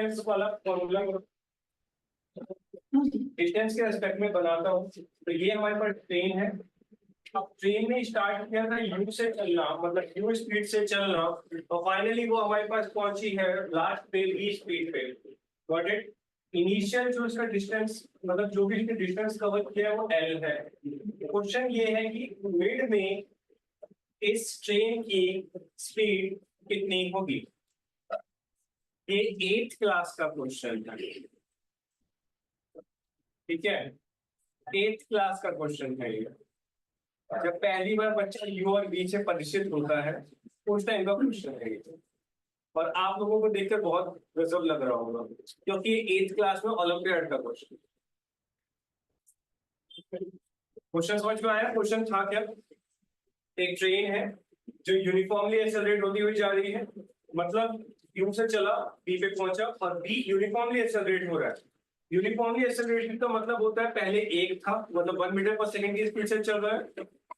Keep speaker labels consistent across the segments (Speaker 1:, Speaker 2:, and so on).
Speaker 1: Distance वाला formula distance के respect में बनाता हूँ। तो ये हमारे पास ट्रेन है। अब ट्रेन ने स्टार्ट किया था यू से चलना, मतलब यू स्पीड से चलना, और फाइनली वो हमारे पास पहुंची है लास्ट पे वी स्पीड पे। Got it. इनिशियल जो इसका डिस्टेंस, मतलब जो भी इसने डिस्टेंस कवर किया है वो एल है। क्वेश्चन ये है कि मिड में इस ट्रेन की स्पीड कितनी होगी। ये 8th क्लास का क्वेश्चन है, ठीक है। 8th क्लास का क्वेश्चन है ये। जब पहली बार बच्चा यू और बी से परिचित होता है उस टाइम का क्वेश्चन है ये। और आप लोगों को देखकर बहुत गजब लग रहा होगा क्योंकि 8th क्लास में ओलंपियाड का क्वेश्चन। क्वेश्चन समझ में आया? क्वेश्चन था क्या? एक ट्रेन है जो यूनिफॉर्मली एक्सेलरेट होती हुई जा रही है, मतलब यू से चला बी पे पहुंचा और बी यूनिफॉर्मली एक्सेलरेट हो रहा है। यूनिफॉर्मली एक्सेलरेशन का मतलब होता है पहले 1 था, मतलब 1 मीटर पर सेकंड की स्पीड से चल रहा है,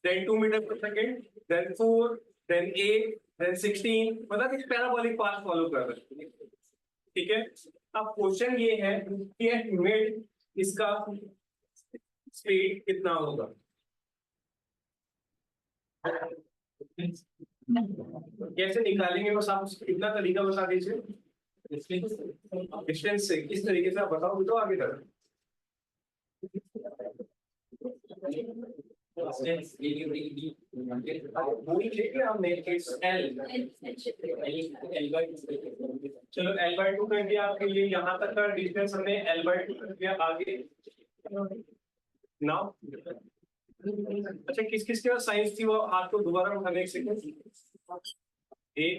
Speaker 1: देन 2 मीटर पर सेकंड, देन 4, देन 8, देन 16, मतलब एक पैराबोलिक पाथ फॉलो कर रहा है, ठीक है। अब क्वेश्चन ये है कि एट मिड इसका स्पीड कितना होगा। कैसे निकालेंगे, बस आप इतना तरीका बता दीजिए। डिस्टेंस से किस तरीके से आप बताओ तो आगे तक। चलो L/2 कर दिया आपके लिए, यहाँ तक का डिस्टेंस हमने L/2 कर दिया। आगे नाउ अच्छा, किस किस के साइंस थी वो हाथ को दोबारा उठाने एक सेकंड। 1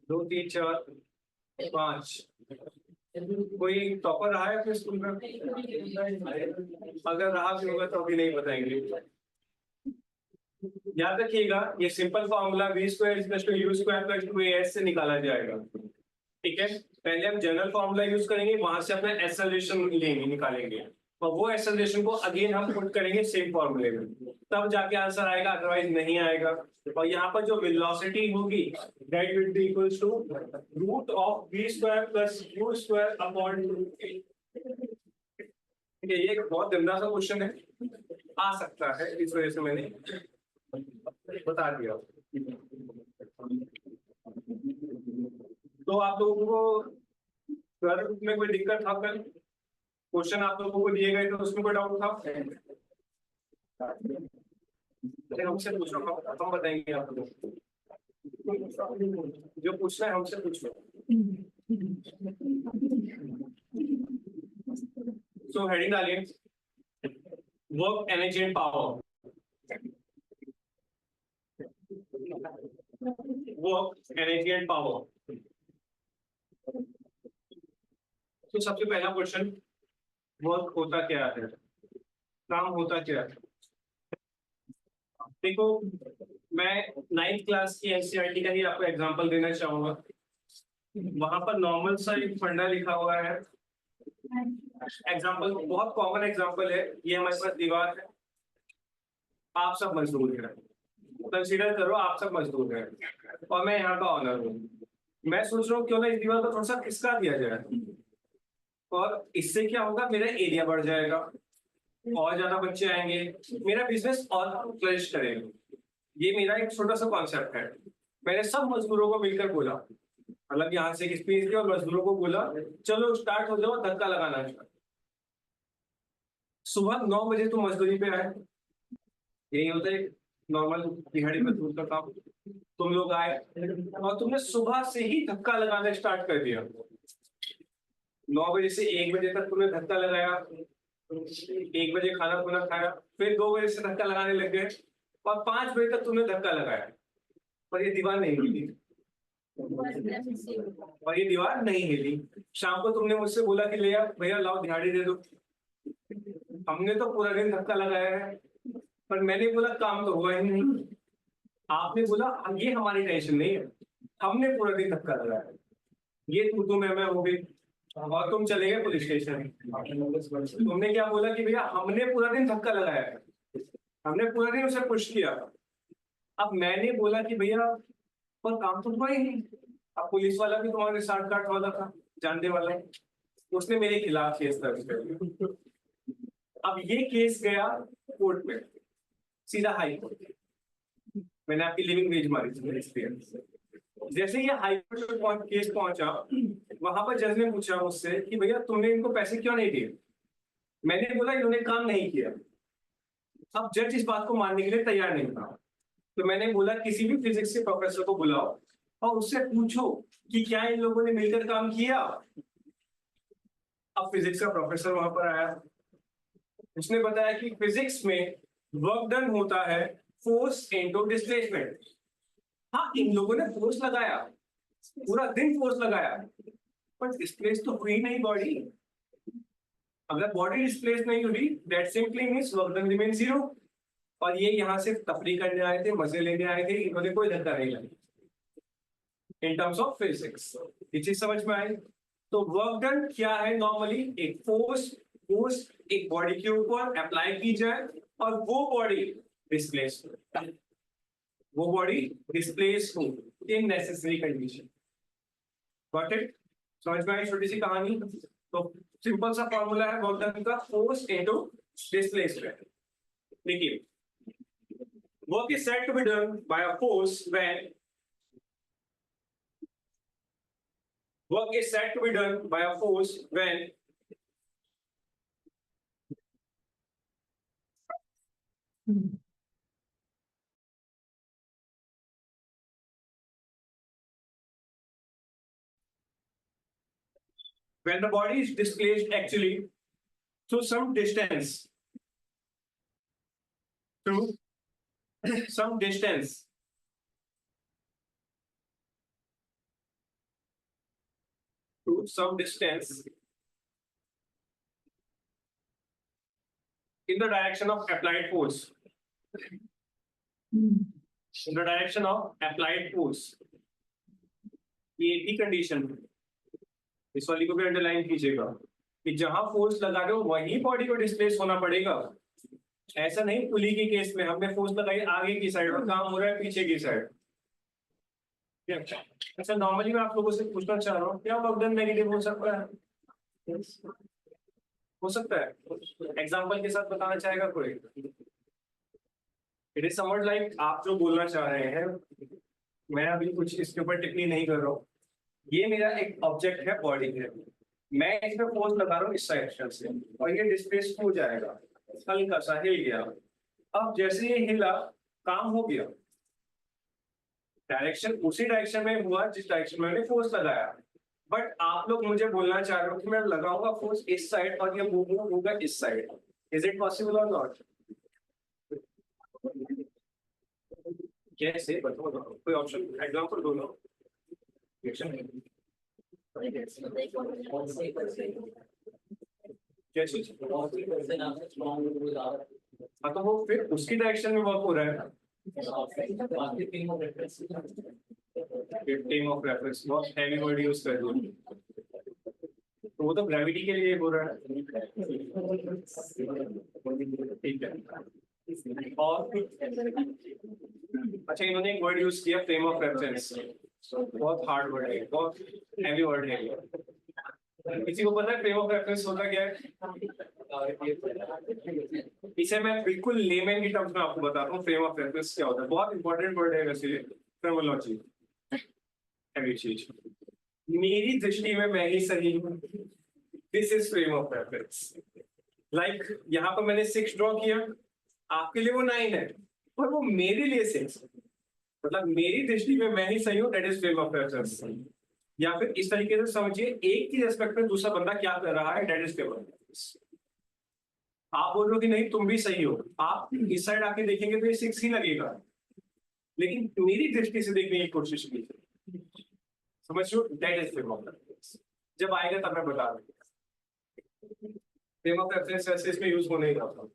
Speaker 1: 2 3 4 5। कोई टॉपर रहा है अपने स्कूल में? अगर रहा भी होगा तो अभी नहीं बताएंगे। याद रखिएगा ये simple formula v² = u² + 2as से निकाला जाएगा, ठीक है। पहले हम जनरल फॉर्मूला यूज करेंगे, वहां से अपना एक्सेलरेशन लेंगे, निकालेंगे, और वो एक्सेलरेशन को अगेन हम पुट करेंगे सेम फॉर्मूले में, तब जाके आंसर आएगा, अदरवाइज नहीं आएगा। और यहाँ पर जो वेलोसिटी होगी that will be equals to √v² + u²/2a। ये एक बहुत गंदा सा क्वेश्चन है, आ सकता है, इस वजह से मैंने बता दिया। तो आप लोगों को गर्भ में कोई दिक्कत था? कल क्वेश्चन आप लोगों को दिए गए तो उसमें कोई डाउट था? हमसे पूछ लो, हम बताएंगे आप लोगों को। जो पूछना है हमसे पूछ लो। सो हेडिंग डालिए, work, energy and power. Work, energy and power. तो सबसे पहला क्वेश्चन, वर्क होता क्या है, काम होता क्या है। देखो, मैं 9th क्लास की एनसीईआरटी का ही आपको एग्जांपल देना चाहूंगा। वहां पर नॉर्मल सा एक फंडा लिखा हुआ है। एग्जांपल बहुत कॉमन एग्जांपल है, ये हमारे पास दीवार है, आप सब मजदूर हैं, कंसीडर करो आप सब मजदूर हैं, और मैं यहाँ का ऑनर हूँ। मैं सोच रहा हूँ क्यों ना इस दीवार को थोड़ा सा खिसका दिया जाए, और इससे क्या होगा, मेरा एरिया बढ़ जाएगा, और ज्यादा बच्चे आएंगे, मेरा बिजनेस और फ्लरिश करेगा। ये मेरा एक छोटा सा कॉन्सेप्ट है। मैंने सब मजदूरों को मिलकर बोला, मतलब यहाँ से एक स्पेस दिया और मजदूरों को बोला चलो स्टार्ट हो जाओ, धक्का लगाना स्टार्ट। सुबह 9 बजे तुम मजदूरी पे आए, यही होता है नॉर्मल दिहाड़ी मजदूर का काम। तुम लोग आए और तुमने सुबह से ही धक्का लगाना स्टार्ट कर दिया। 9 बजे से 1 बजे तक तुमने धक्का लगाया, 1 बजे खाना खुना खाया, फिर 2 बजे से धक्का लगाने लग गए, और 5 बजे तक तुमने धक्का लगाया, पर ये दीवार नहीं हिली, और ये दीवार नहीं हिली। शाम को तुमने मुझसे बोला कि ले भैया लाओ दिहाड़ी दे दो। हमने तो पूरा दिन धक्का लगाया है, पर मैंने बोला काम तो हुआ ही नहीं। आपने बोला ये हमारी टेंशन नहीं है, हमने पूरा दिन धक्का लगाया, ये तू मैं हो गई, और तुम चले गए पुलिस स्टेशन। तुमने क्या बोला कि भैया हमने पूरा दिन धक्का लगाया है, हमने पूरा दिन उसे पुश किया। अब मैंने बोला कि भैया पर काम तो हुआ ही नहीं, अब पुलिस वाला भी तुम्हारे साथ काट वाला था, जानने वाला है, उसने मेरे खिलाफ केस दर्ज कर दिया। अब ये केस गया कोर्ट में, सीधा हाई कोर्ट। मैंने आपकी लिविंग वेज मारी थी एक्सपीरियंस। जैसे ये हाई कोर्ट में केस पहुंचा, वहां पर जज ने पूछा मुझसे कि भैया तुमने इनको पैसे क्यों नहीं दिए। मैंने बोला इन्होंने काम नहीं किया। अब जज इस बात को मानने के लिए तैयार नहीं था, तो मैंने बोला किसी भी फिजिक्स के प्रोफेसर को बुलाओ और उससे पूछो कि क्या इन लोगों ने मिलकर काम किया। अब फिजिक्स का प्रोफेसर वहां पर आया, उसने बताया कि फिजिक्स में वर्क डन होता है फोर्स इनटू डिस्प्लेसमेंट। हाँ, इन लोगों ने फोर्स लगाया, पूरा दिन फोर्स लगाया, पर डिस्प्लेस तो हुई नहीं बॉडी। अगर बॉडी डिस्प्लेस नहीं हुई, that simply means work done remain zero. और ये यहाँ से तफरी करने आए थे, मजे लेने आए थे, इन्होंने कोई धक्का नहीं लगा इन टर्म्स ऑफ फिजिक्स। ये चीज समझ में आई। तो वर्क डन क्या है, नॉर्मली एक फोर्स फोर्स एक बॉडी के ऊपर अप्लाई की जाए और वो बॉडी डिस्प्लेस हो, वो बॉडी डिस्प्लेस हो इन नेसेसरी कंडीशन। Got it? समझ में आई छोटी सी कहानी? तो सिंपल सा फॉर्मूला है वर्क डन का, फोर्स इनटू डिस्प्लेसमेंट। देखिए, work is said to be done by a force when work is said to be done by a force when the body is displaced actually through some distance, through some distance to some distance in the direction of applied force. In the direction of applied force. ये एक ही condition है, इस वाली को भी underline कीजिएगा कि जहां फोर्स लगा रहे हो वही बॉडी को डिस्प्लेस होना पड़ेगा। ऐसा नहीं पुली के केस में हमने फोर्स लगाई आगे की साइड और काम हो रहा है पीछे की साइड। अच्छा, नॉर्मली मैं आप लोगों से पूछना चाह रहा हूँ, क्या वर्क डन नेगेटिव हो सकता है? हो सकता है? एग्जांपल के साथ बताना चाहेगा कोई? इट इज समवट लाइक आप जो बोलना चाह रहे हैं, मैं अभी कुछ इसके ऊपर टिप्पणी नहीं कर रहा हूँ। ये मेरा एक ऑब्जेक्ट है, बॉडी है, मैं इसमें फोर्स लगा रहा हूँ इस डायरेक्शन से और ये डिस्प्लेस हो जाएगा, हल्का सा हिल गया। अब जैसे ये हिला, काम हो गया, डायरेक्शन उसी डायरेक्शन में हुआ जिस डायरेक्शन में मैंने फोर्स लगाया। बट आप लोग मुझे बोलना चाह रहे हो कि मैं लगाऊंगा फोर्स इस साइड और ये मूव होगा इस साइड। इज इट पॉसिबल और नॉट? कैसे बताओ, कोई ऑप्शन एग्जांपल दो ना। कैसे? हाँ, तो वो फिर उसकी डायरेक्शन में वर्क हो रहा है। टीम ऑफ रेफरेंस बहुत हैवी वर्ड यूज कर दो, तो वो तो ग्रेविटी के लिए हो रहा है। ठीक है, और अच्छा, इन्होंने एक वर्ड यूज किया फ्रेम ऑफ रेफरेंस, बहुत हार्ड वर्ड है, बहुत हैवी वर्ड है। किसी को पता है फ्रेम ऑफ रेफरेंस होता क्या है? इसे मैं बिल्कुल लेमैन की टर्म्स में आपको बताता हूँ फ्रेम ऑफ रेफरेंस क्या होता है। बहुत इंपॉर्टेंट वर्ड है वैसे टर्मिनोलॉजी, हैवी चीज। मेरी दृष्टि में मैं ही सही हूँ, this is frame of reference. Like यहाँ पर मैंने 6 ड्रॉ किया, आपके लिए वो 9 है और वो मेरे लिए 6, मतलब मेरी दृष्टि में मैं ही सही हूँ, that is frame of reference. या फिर इस तरीके से समझिए, एक की रेस्पेक्ट में दूसरा बंदा क्या कर रहा है, that is frame of reference. आप बोल रहे हो कि नहीं तुम भी सही हो, आप इस साइड आके देखेंगे तो ये 6 ही लगेगा, लेकिन मेरी दृष्टि से देखने की कोशिश कीजिए, समझ लो, that is frame of reference. जब आएगा तब मैं बता दूंगा। फ्रेम ऑफ रेफरेंस ऐसे इसमें यूज होने ही रहा।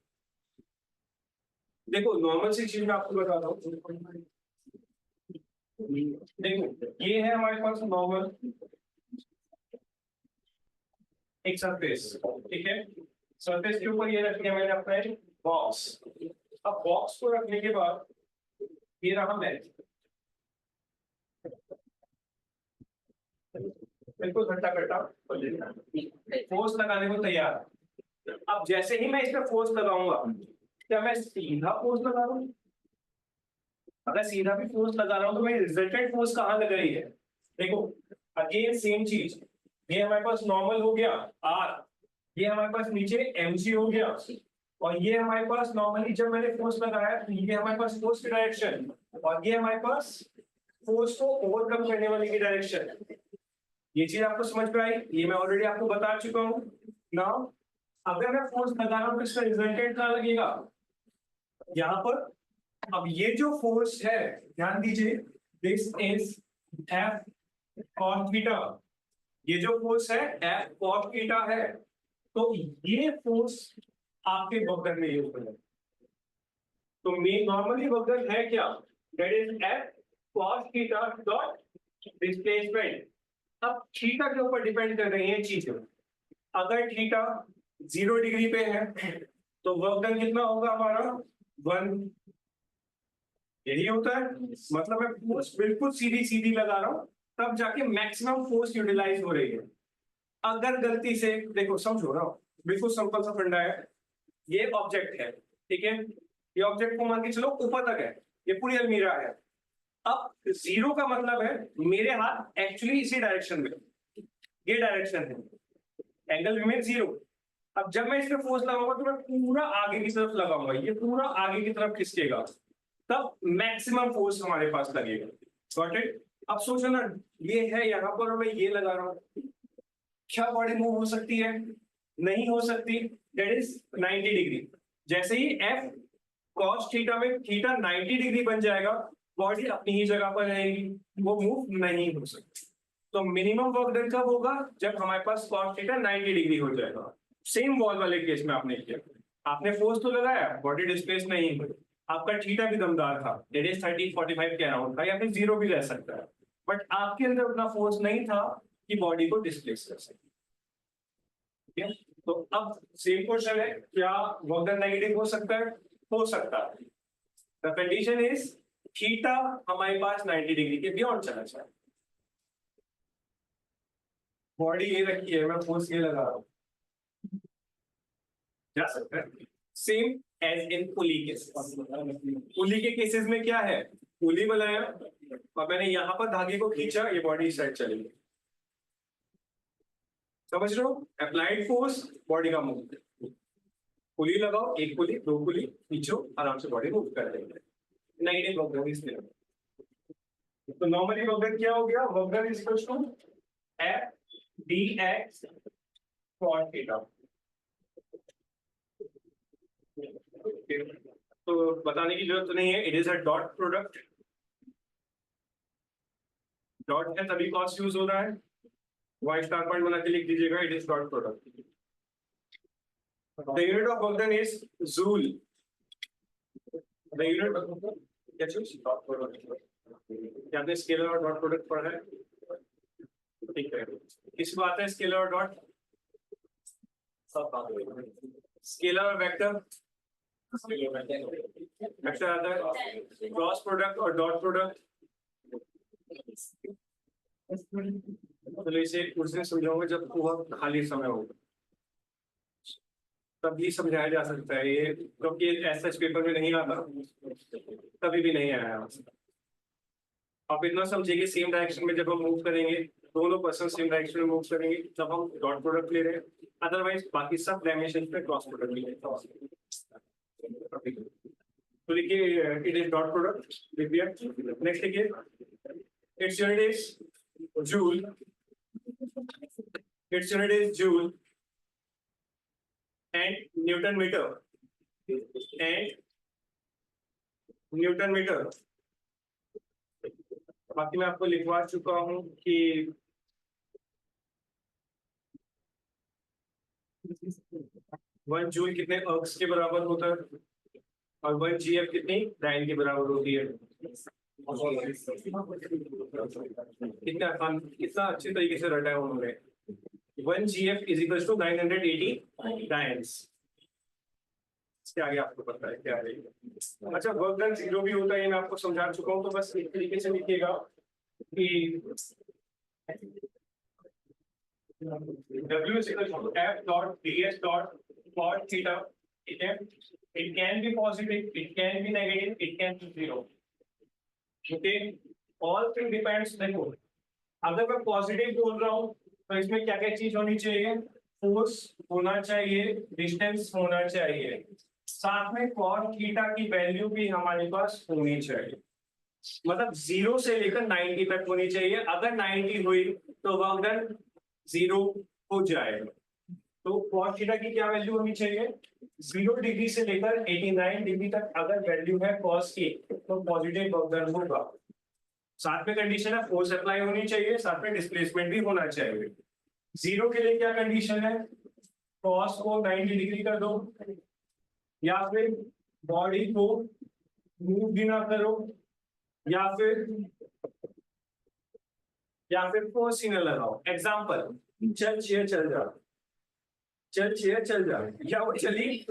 Speaker 1: देखो, नॉर्मल सी चीज मैं आपको बताता हूँ। देखो, ये है हमारे पास नॉर्मल एक सरफेस, ठीक है। सरफेस के ऊपर ये रख दिया मैंने अपना एक बॉक्स। अब बॉक्स को रखने के बाद ये रहा मैच, बिल्कुल खट्टा खट्टा, फोर्स लगाने को तैयार है। अब जैसे ही मैं इस पर फोर्स लगाऊंगा, क्या मैं सीधा फोर्स लगा रहा हूँ? अगर सीधा भी फोर्स लगा रहा हूँ तो मेरी रिजल्टेंट फोर्स कहाँ लग रही है? देखो, अगेन सेम चीज, ये हमारे पास नॉर्मल हो गया आर, ये हमारे पास नीचे mg हो गया, और ये हमारे पास नॉर्मली जब मैंने फोर्स लगाया तो ये हमारे पास फोर्स की डायरेक्शन, और ये हमारे पास फोर्स को ओवरकम करने वाले की डायरेक्शन। ये चीज आपको समझ में आई? ये मैं ऑलरेडी आपको बता चुका हूँ। नाउ अगर मैं फोर्स लगा रहा हूँ तो इसका रिजल्टेंट कहाँ लगेगा? यहाँ पर। अब ये जो फोर्स है, ध्यान दीजिए, this is F cos theta. ये जो फोर्स है एफ कॉस थीटा है, तो ये फोर्स आपके वक्र में यूज करें। तो मेन नॉर्मली वक्र है क्या? That is F cos theta dot displacement. अब थीटा के ऊपर डिपेंड कर रही है चीजें। अगर थीटा 0 डिग्री पे है तो वर्क डन कितना होगा हमारा? 1। यही होता है, मतलब मैं फोर्स बिल्कुल सीधी सीधी लगा रहा हूं, तब जाके मैक्सिमम फोर्स यूटिलाइज हो रही है। अगर गलती से, देखो समझो ना, बिल्कुल सिंपल सा फंडा है। ये ऑब्जेक्ट है, ठीक है, ये ऑब्जेक्ट को मान के चलो ऊपर तक है, ये पूरी अलमीरा है। अब 0 का मतलब है मेरे हाथ एक्चुअली इसी डायरेक्शन में, ये डायरेक्शन है, एंगल रिमेन 0। अब जब मैं इस पे फोर्स लगाऊंगा तो मैं पूरा आगे की तरफ लगाऊंगा, ये पूरा आगे की तरफ खिसकेगा, तब मैक्सिमम फोर्स हमारे पास लगेगा। Got it? अब सोचो ना, ये है यहाँ पर और मैं ये लगा रहा हूँ, क्या बॉडी मूव हो सकती है? नहीं हो सकती। That is 90 degree. जैसे ही एफ कॉस थीटा में थीटा 90 डिग्री बन जाएगा, बॉडी अपनी ही जगह पर रहेगी, वो मूव नहीं हो सकती। तो मिनिमम वर्क डन कब होगा? जब हमारे पास कॉस थीटा 90 डिग्री हो जाएगा। सेम वॉल वाले केस में आपने किया, आपने फोर्स तो लगाया, बॉडी डिस्प्लेस नहीं हुई, आपका थीटा भी दमदार था, दैट इज 30-45 के अराउंड था, या फिर 0 भी रह सकता है, बट आपके अंदर उतना फोर्स नहीं था कि बॉडी को डिस्प्लेस कर सके। ठीक है, तो अब सेम क्वेश्चन है, क्या वर्क डन नेगेटिव हो सकता है? हो सकता है। द कंडीशन इज थीटा हमारे पास 90 डिग्री के बियॉन्ड चला जाए। बॉडी ये रखी है, मैं फोर्स ये लगा रहा हूं, जा सकता है। Same as in pulley cases. Pulley के केसेस में क्या है? पुली बनाया और मैंने यहां पर धागे को खींचा, ये बॉडी इस साइड चली गई। समझ रहे हो? अप्लाइड फोर्स, बॉडी का मूव। पुली लगाओ, एक पुली, 2 पुली खींचो, आराम से बॉडी मूव कर देंगे। नेगेटिव वर्क डन इसमें। तो नॉर्मली वर्क डन क्या हो गया? Work done is equal to F d x cos theta. तो बताने की जरूरत तो नहीं है, it is a dot product. Dot है तभी कॉस यूज हो रहा है, वाई स्टार पॉइंट बना के लिख दीजिएगा, it is dot product. The unit of work done is joule. The unit क्या चीज? Dot product. क्या आपने स्केलर और डॉट प्रोडक्ट पढ़ा है? ठीक है, किसको आता है स्केलर और डॉट? स्केलर और वेक्टर? वेक्टर आता है। क्रॉस प्रोडक्ट और डॉट प्रोडक्ट? चलो इसे उस दिन समझाऊंगा जब वह खाली समय होगा, तभी समझाया जा सकता है ये, क्योंकि ऐसा पेपर में नहीं आता, कभी भी नहीं आया। आप इतना समझिए कि सेम डायरेक्शन में जब हम मूव करेंगे, दोनों पर्सन सेम डायरेक्शन में मूव करेंगे, तब हम डॉट प्रोडक्ट ले रहे हैं, अदरवाइज बाकी सब डायमेंशन पे क्रॉस प्रोडक्ट ले रहे हैं। तो लिखिए इट इज डॉट प्रोडक्ट, लिख दिया। नेक्स्ट लिखिए, it's unit is joule, it's unit is joule and newton metre, and newton metre. बाकी मैं आपको लिखवा चुका हूं कि 1 जूल कितने अर्क्स के बराबर होता है, और 1 जीएफ कितनी डाइन के बराबर होती है। कितना आसान, कितना अच्छे तरीके से रटा है उन्होंने। 1 GF इज इक्वल टू 980 डायन्स। इसके आगे आपको पता है क्या है। अच्छा, वर्क डन 0 भी होता है, ये मैं आपको समझा चुका हूँ, तो बस एक तरीके से लिखिएगा कि W is equal to F dot ds dot cot theta. ठीक है, it can be positive, it can be negative, it can be zero. Okay, all thing depends. देखो, अगर मैं पॉजिटिव बोल रहा हूँ तो इसमें क्या क्या चीज होनी चाहिए? फोर्स होना चाहिए, डिस्टेंस होना चाहिए, साथ में cot थीटा की वैल्यू भी हमारे पास होनी चाहिए। मतलब 0 से लेकर 90 तक होनी चाहिए। अगर 90 हुई तो वर्क डन 0 हो जाएगा। तो cos थीटा की क्या वैल्यू होनी चाहिए? 0 डिग्री से लेकर 89 डिग्री तक अगर वैल्यू है cos की तो पॉजिटिव वर्क डन होगा। साथ में कंडीशन है फोर्स अप्लाई होनी चाहिए, साथ में डिस्प्लेसमेंट भी होना चाहिए। 0 के लिए क्या कंडीशन है? cos को 90 डिग्री कर दो, या फिर बॉडी को मूव भी ना करो, या फिर फोर्स ही ना लगाओ। एग्जांपल, चल चेयर चल जा, चल चेयर चल जा, क्या वो चली?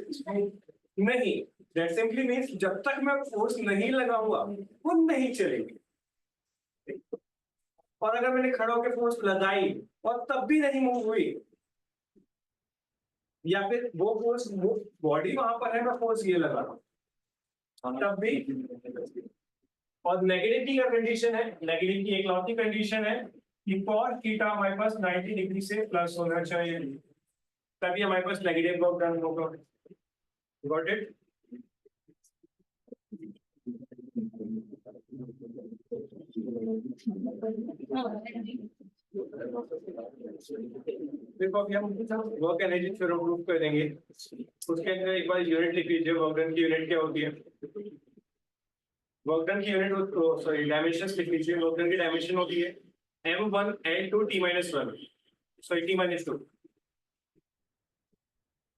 Speaker 1: नहीं। दैट सिंपली मींस जब तक मैं फोर्स नहीं लगाऊंगा वो नहीं चलेगी। और अगर मैंने खड़ा होकर फोर्स लगाई और तब भी नहीं मूव हुई, या फिर वो फोर्स बॉडी वहां पर है, मैं फोर्स ये लगा रहा हूं तब भी। और नेगेटिव की क्या कंडीशन है? नेगेटिव की एक लौती कंडीशन है कि cos थीटा हमारे पास 90 डिग्री से प्लस होना चाहिए, तभी हमारे पास नेगेटिव वर्क डन होगा। Got it? देखो अभी हम वर्क एनर्जी थ्योरम प्रूव करेंगे, उसके अंदर एक बार यूनिट लिख लीजिए। वर्क डन की यूनिट क्या होती है? वर्क डन की यूनिट, सॉरी डायमेंशंस लिख लीजिए। वर्क डन की डायमेंशन होती है m1 l2 t-1, sorry t-2,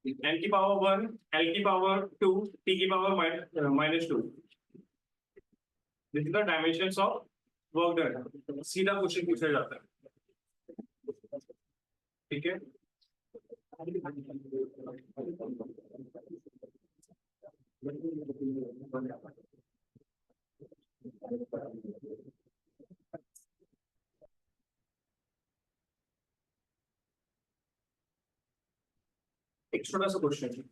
Speaker 1: n की पावर 1 l की पावर 2 t की power -2। This is the dimensions of work done. सीधा क्वेश्चन पूछा जाता है, ठीक है? एक छोटा सा question.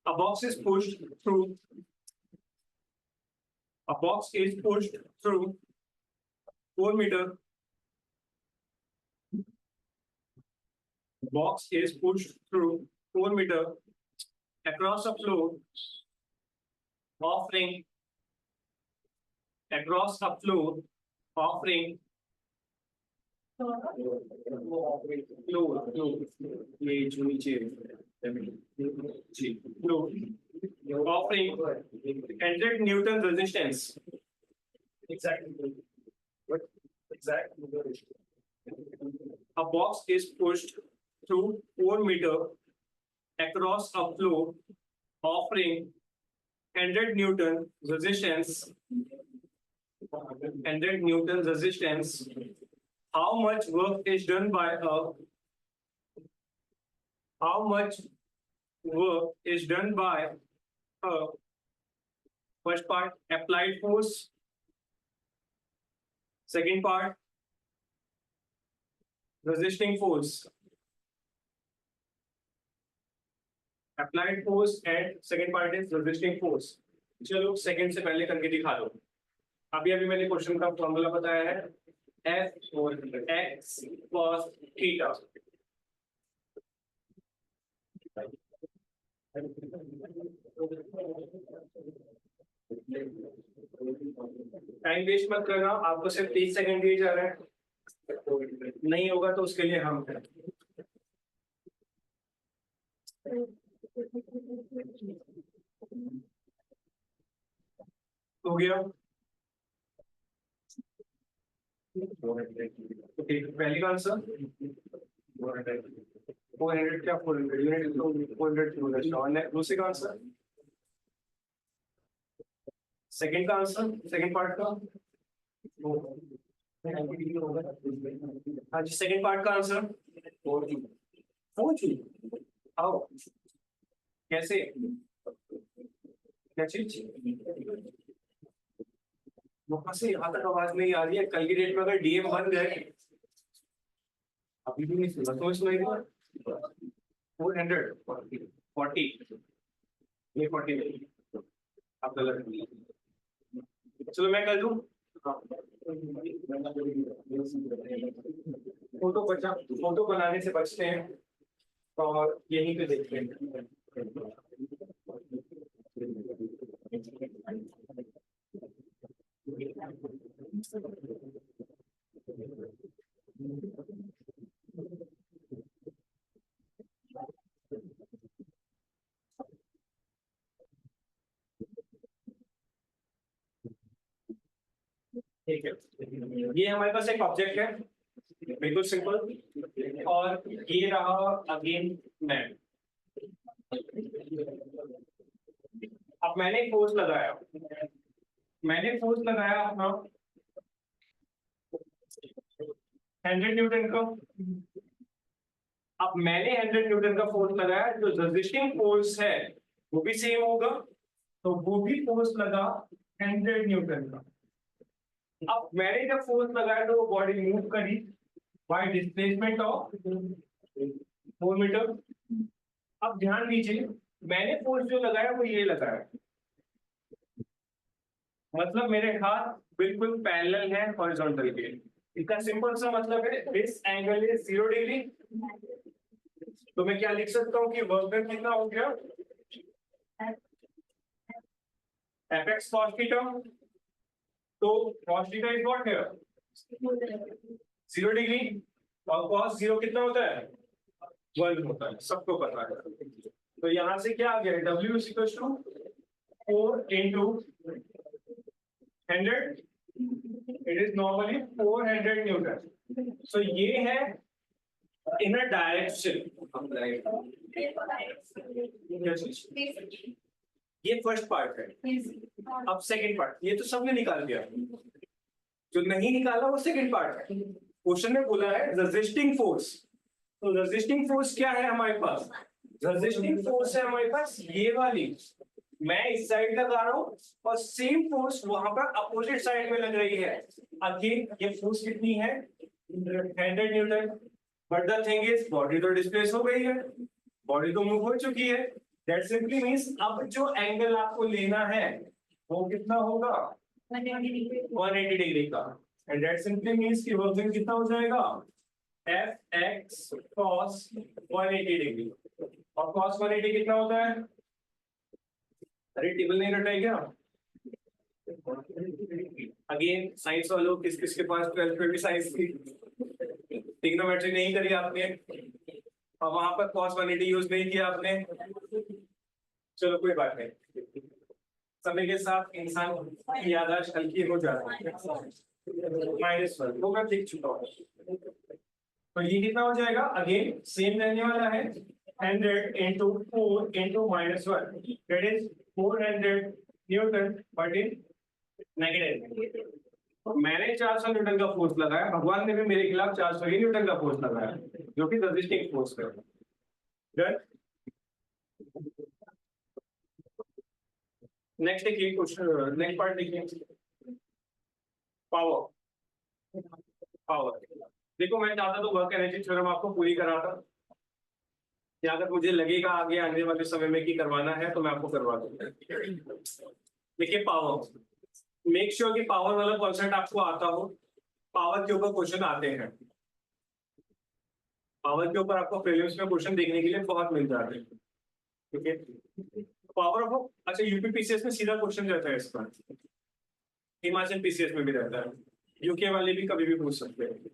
Speaker 1: A box is pushed through. A box is pushed through 4 meter. Box is pushed through 4 meter across a floor, offering ये जो नीचे offering 100 Newton resistance. Exactly. What exactly? A box is pushed through 4 meter across a floor, offering 100 Newton resistance. 100 Newton resistance. How much work is done by a? How much work is done by a? First part, applied force. Second part, resisting force. Applied force and second part is resisting force. चलो second से पहले करके दिखा दो। अभी मैंने question का formula बताया है, F और X cos theta. Time waste मत करना, आपको सिर्फ 30 सेकंड दिए जा रहे हैं। नहीं होगा तो उसके लिए हम हैं। हो गया? ओके, पहली का आंसर 400 क्या 400 यूनिट 400। दूसरे का आंसर, सेकंड का आंसर, सेकंड पार्ट का। हाँ जी, सेकंड पार्ट का आंसर 4G। आओ, कैसे, क्या चीज? वहां से यहाँ तक आवाज नहीं आ रही है। कल की डेट में अगर डीएम बन गए अभी भी नहीं सुना, तो सुनाई दिया 400 40 ये 40 नहीं, आप गलत। चलो मैं कर दूं। फोटो बनाने से बचते हैं और यहीं पे देखते हैं। ठीक है, ये हमारे पास एक ऑब्जेक्ट है, बिल्कुल सिंपल, और ये रहा अगेन मैन। अब मैंने फोर्स लगाया, अपना 100 न्यूटन का। अब मैंने 100 न्यूटन का फोर्स लगाया, जो रेजिस्टिंग फोर्स है वो भी सेम होगा, तो वो भी फोर्स लगा 100 न्यूटन का। अब मैंने जब फोर्स लगाया तो वो बॉडी मूव करी बाय डिस्प्लेसमेंट ऑफ 4 मीटर। अब ध्यान दीजिए, मैंने फोर्स जो लगाया वो ये लगाया, मतलब मेरे हाथ बिल्कुल पैरेलल है हॉरिजॉन्टल के। इसका सिंपल सा मतलब है दिस एंगल इज 0 डिग्री। तो मैं क्या लिख सकता हूँ कि वर्क डन कितना हो गया, fx cos थीटा। तो cos थीटा इज व्हाट है 0 डिग्री, और cos 0 कितना होता है 1 होता है, सबको पता है। तो यहां से क्या आ गया, W is equal to 4 into 100, it is normally 400 newton. So ये है इन अ डायरेक्शन, ये फर्स्ट पार्ट है। अब सेकंड पार्ट, ये तो सबने निकाल दिया, जो नहीं निकाला वो सेकंड पार्ट है। क्वेश्चन में बोला है रेजिस्टिंग फोर्स, तो रेजिस्टिंग फोर्स क्या है हमारे पास, रेजिस्टिंग फोर्स है हमारे पास ये वाली, मैं इस साइड लगा रहा हूं और सेम फोर्स वहां पर अपोजिट साइड में लग रही है। अगेन ये फोर्स कितनी है 100 Newton, but the thing is body तो डिस्प्लेस हो गई है, बॉडी तो मूव हो चुकी है। दैट सिंपली मींस अब जो एंगल आपको लेना है वो कितना होगा 180 डिग्री का, एंड दैट सिंपली मींस कि वर्क डन कितना हो जाएगा fx cos 180 डिग्री। और cos 180 कितना होता है, अरे टेबल नहीं रटा है क्या। अगेन साइंस वालों किस किस के पास 12th में भी साइंस थी, ट्रिग्नोमेट्री नहीं करी आपने और वहां पर cos 180 यूज नहीं किया आपने, चलो कोई बात नहीं, समय के साथ इंसान की याददाश्त हल्की हो जाती है। -1 वो मैं देख चुका हूँ। तो ये कितना हो जाएगा, अगेन सेम रहने वाला है 100 into 4 into -1, that is 400 Newton but in negative. मैंने 400 न्यूटन का फोर्स लगाया, भगवान ने भी मेरे खिलाफ 400 ही न्यूटन का फोर्स लगाया, जो कि रेजिस्टिंग फोर्स है। डन। नेक्स्ट देखिए क्वेश्चन, नेक्स्ट पार्ट देखिए, पावर। देखो मैं चाहता तो वर्क एनर्जी थ्योरम आपको पूरी कराता, या अगर मुझे लगेगा आगे आने वाले समय में कि करवाना है तो मैं आपको करवा दूंगा। देखिए पावर, मेक श्योर कि पावर वाला कॉन्सेप्ट आपको आता हो। पावर के ऊपर क्वेश्चन आते हैं, पावर के ऊपर आपको प्रीलिम्स में क्वेश्चन देखने के लिए बहुत मिल जाते हैं। ठीक है, पावर ऑफ, अच्छा यूपी पीसीएस में सीधा क्वेश्चन रहता है इसका, हिमाचल पीसीएस में भी रहता है, यूके वाले भी कभी भी पूछ सकते हैं।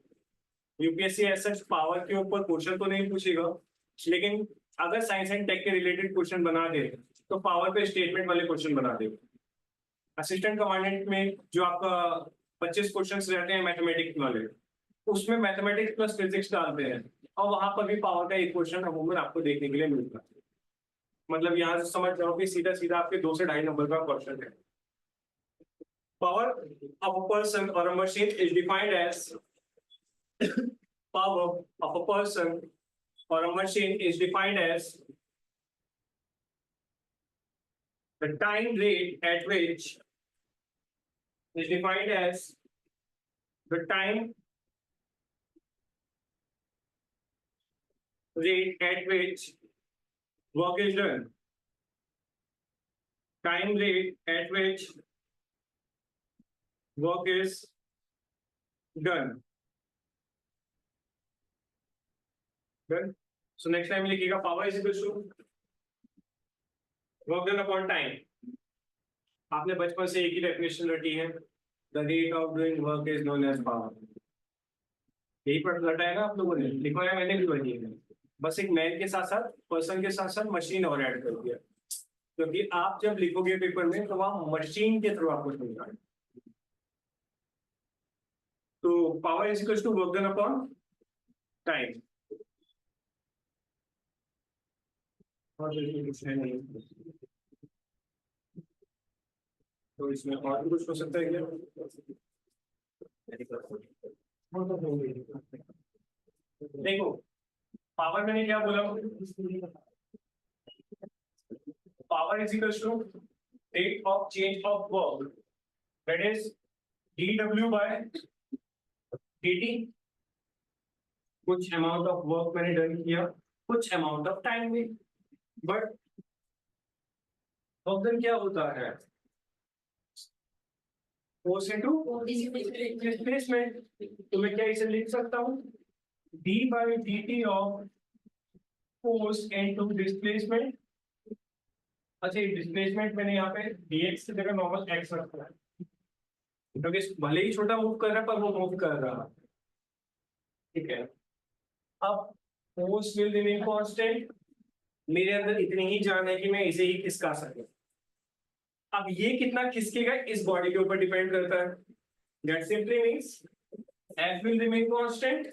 Speaker 1: यूपीएससी ऐसा पावर के ऊपर क्वेश्चन तो नहीं पूछेगा, लेकिन अगर साइंस एंड टेक के रिलेटेड क्वेश्चन बना दे तो पावर पे स्टेटमेंट वाले क्वेश्चन बना दे। असिस्टेंट कमांडेंट में जो आपका 25 क्वेश्चंस रहते हैं मैथमेटिक्स वाले, उसमें मैथमेटिक्स प्लस फिजिक्स डालते हैं, और वहां पर भी पावर का एक क्वेश्चन अमूमन आपको देखने के लिए मिलता है। मतलब यहाँ से समझ जाओ कि सीधा सीधा आपके 2 से 2.5 नंबर का क्वेश्चन है। पावर ऑफ अ पर्सन और a machine is defined as power of a person or a machine is defined as the time rate at which is defined as the time rate at which work is done, time rate at which work is done. Done. So next time लिखिएगा power is equal to work done upon time. आपने बचपन से एक ही definition रटी है, the rate of doing work is known as power. यही पढ़ रटा है ना आप लोगों ने, लिखो है मैंने भी पढ़ी है, बस एक मैन के साथ साथ पर्सन के साथ साथ मशीन और ऐड कर दिया, क्योंकि आप जब लिखोगे पेपर में तो वहां मशीन के थ्रू आपको समझना है. तो power is equal to work done upon time. और कुछ है नहीं, तो इसमें और भी कुछ हो सकता है क्या? देखो पावर मैंने क्या बोला, power is equal to rate of change of work, that is dw by dt. कुछ अमाउंट ऑफ वर्क मैंने डन किया, कुछ अमाउंट ऑफ टाइम में, बट वर्क डन क्या होता है, फोर्स इनटू डिस्प्लेसमेंट. तो मैं क्या इसे लिख सकता हूँ, d by dt of force into displacement. अच्छा डिस्प्लेसमेंट मैंने यहाँ पे dx की जगह नॉर्मल x रखा है, क्योंकि भले ही छोटा मूव कर रहा है पर वो मूव कर रहा है. ठीक है, अब फोर्स विल रिमेन कांस्टेंट. मेरे अंदर इतनी ही जान है कि मैं इसे ही खिसका सकूं. अब ये कितना खिसकेगा इस बॉडी के ऊपर डिपेंड करता है. That simply means f will remain constant,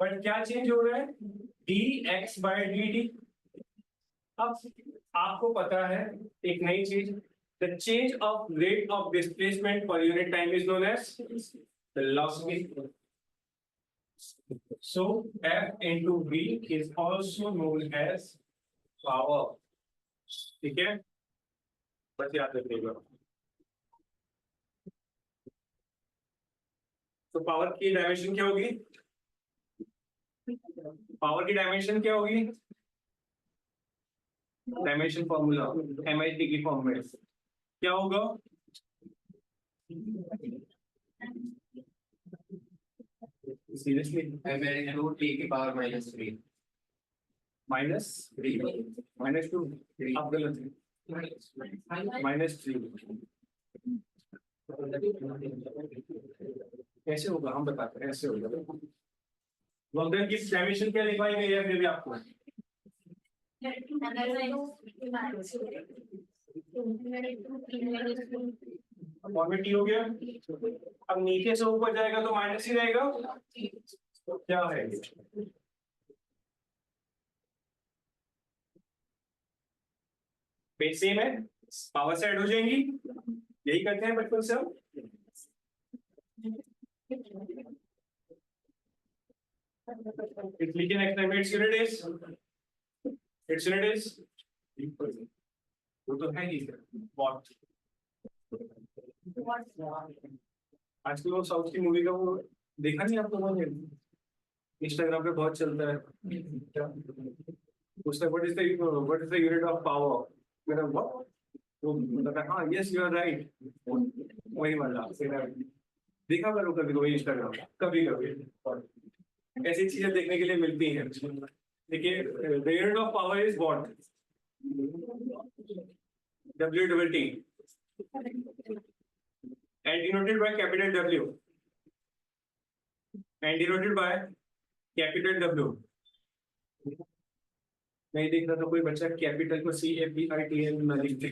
Speaker 1: but क्या चेंज हो रहा है, dx बाय dt. अब आपको पता है एक नई चीज, the change of rate of displacement per unit time is known as velocity. So F into V is also known as power. ठीक है, बस याद रखिएगा. तो पावर की डायमेंशन क्या होगी, पावर की डायमेंशन क्या होगी, डायमेंशन फॉर्मूला MIT की फॉर्म में क्या होगा, सीरियसली
Speaker 2: t की पावर -3
Speaker 1: -2. आप गलत है, -3. कैसे होगा हम बताते हैं, ऐसे होगा. वर्क डन की डायमेंशन क्या लिखवाई गई है फिर भी आपको, फॉर्मेट टी हो गया. अब नीचे से ऊपर जाएगा तो माइनस ही रहेगा. क्या है, पेज सेम है, पावर से ऐड हो जाएंगी. यही करते हैं बचपन से हम. लिखिए next time it's unit is वो तो है ही व्हाट. आजकल वो साउथ की मूवी का वो देखा नहीं आप लोगों ने, इंस्टाग्राम पे बहुत चलता है. उसका what is the unit of power, मेरा व्हाट, वो मतलब हाँ यस यू आर राइट, वही वाला. देखा करो कभी कभी इंस्टाग्राम, कभी कभी ऐसी चीजें देखने के लिए मिलती हैं. देखिए the unit of power is what, W/T, and denoted by capital W, and denoted by capital W. नहीं देख रहा था कोई बच्चा कैपिटल को CAPITL ना लिखते,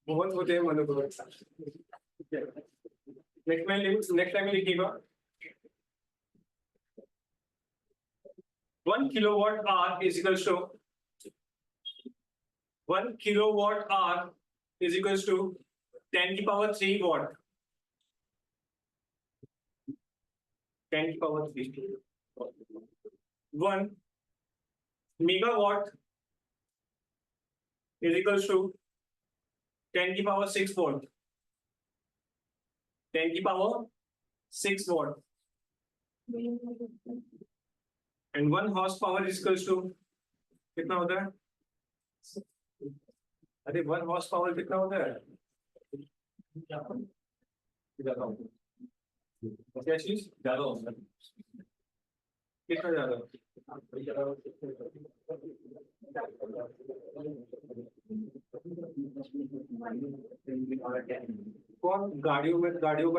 Speaker 1: बहुत होते हैं मनोबल. नेक्स्ट टाइम लिखिएगा 1 kilowatt hour is equals to 1 kilowatt hour is equals to 10 की पावर 3 watt, 10 की power 3. 1 megawatt is equals to 10 की पावर 6 watt, 10 की power 6 watt. And 1 horsepower equals to कितना होता है? अरे 1 हॉर्स पावर कितना होता है? क्या चीज ज्यादा होता है? कितना ज्यादा? कौन गाड़ियों का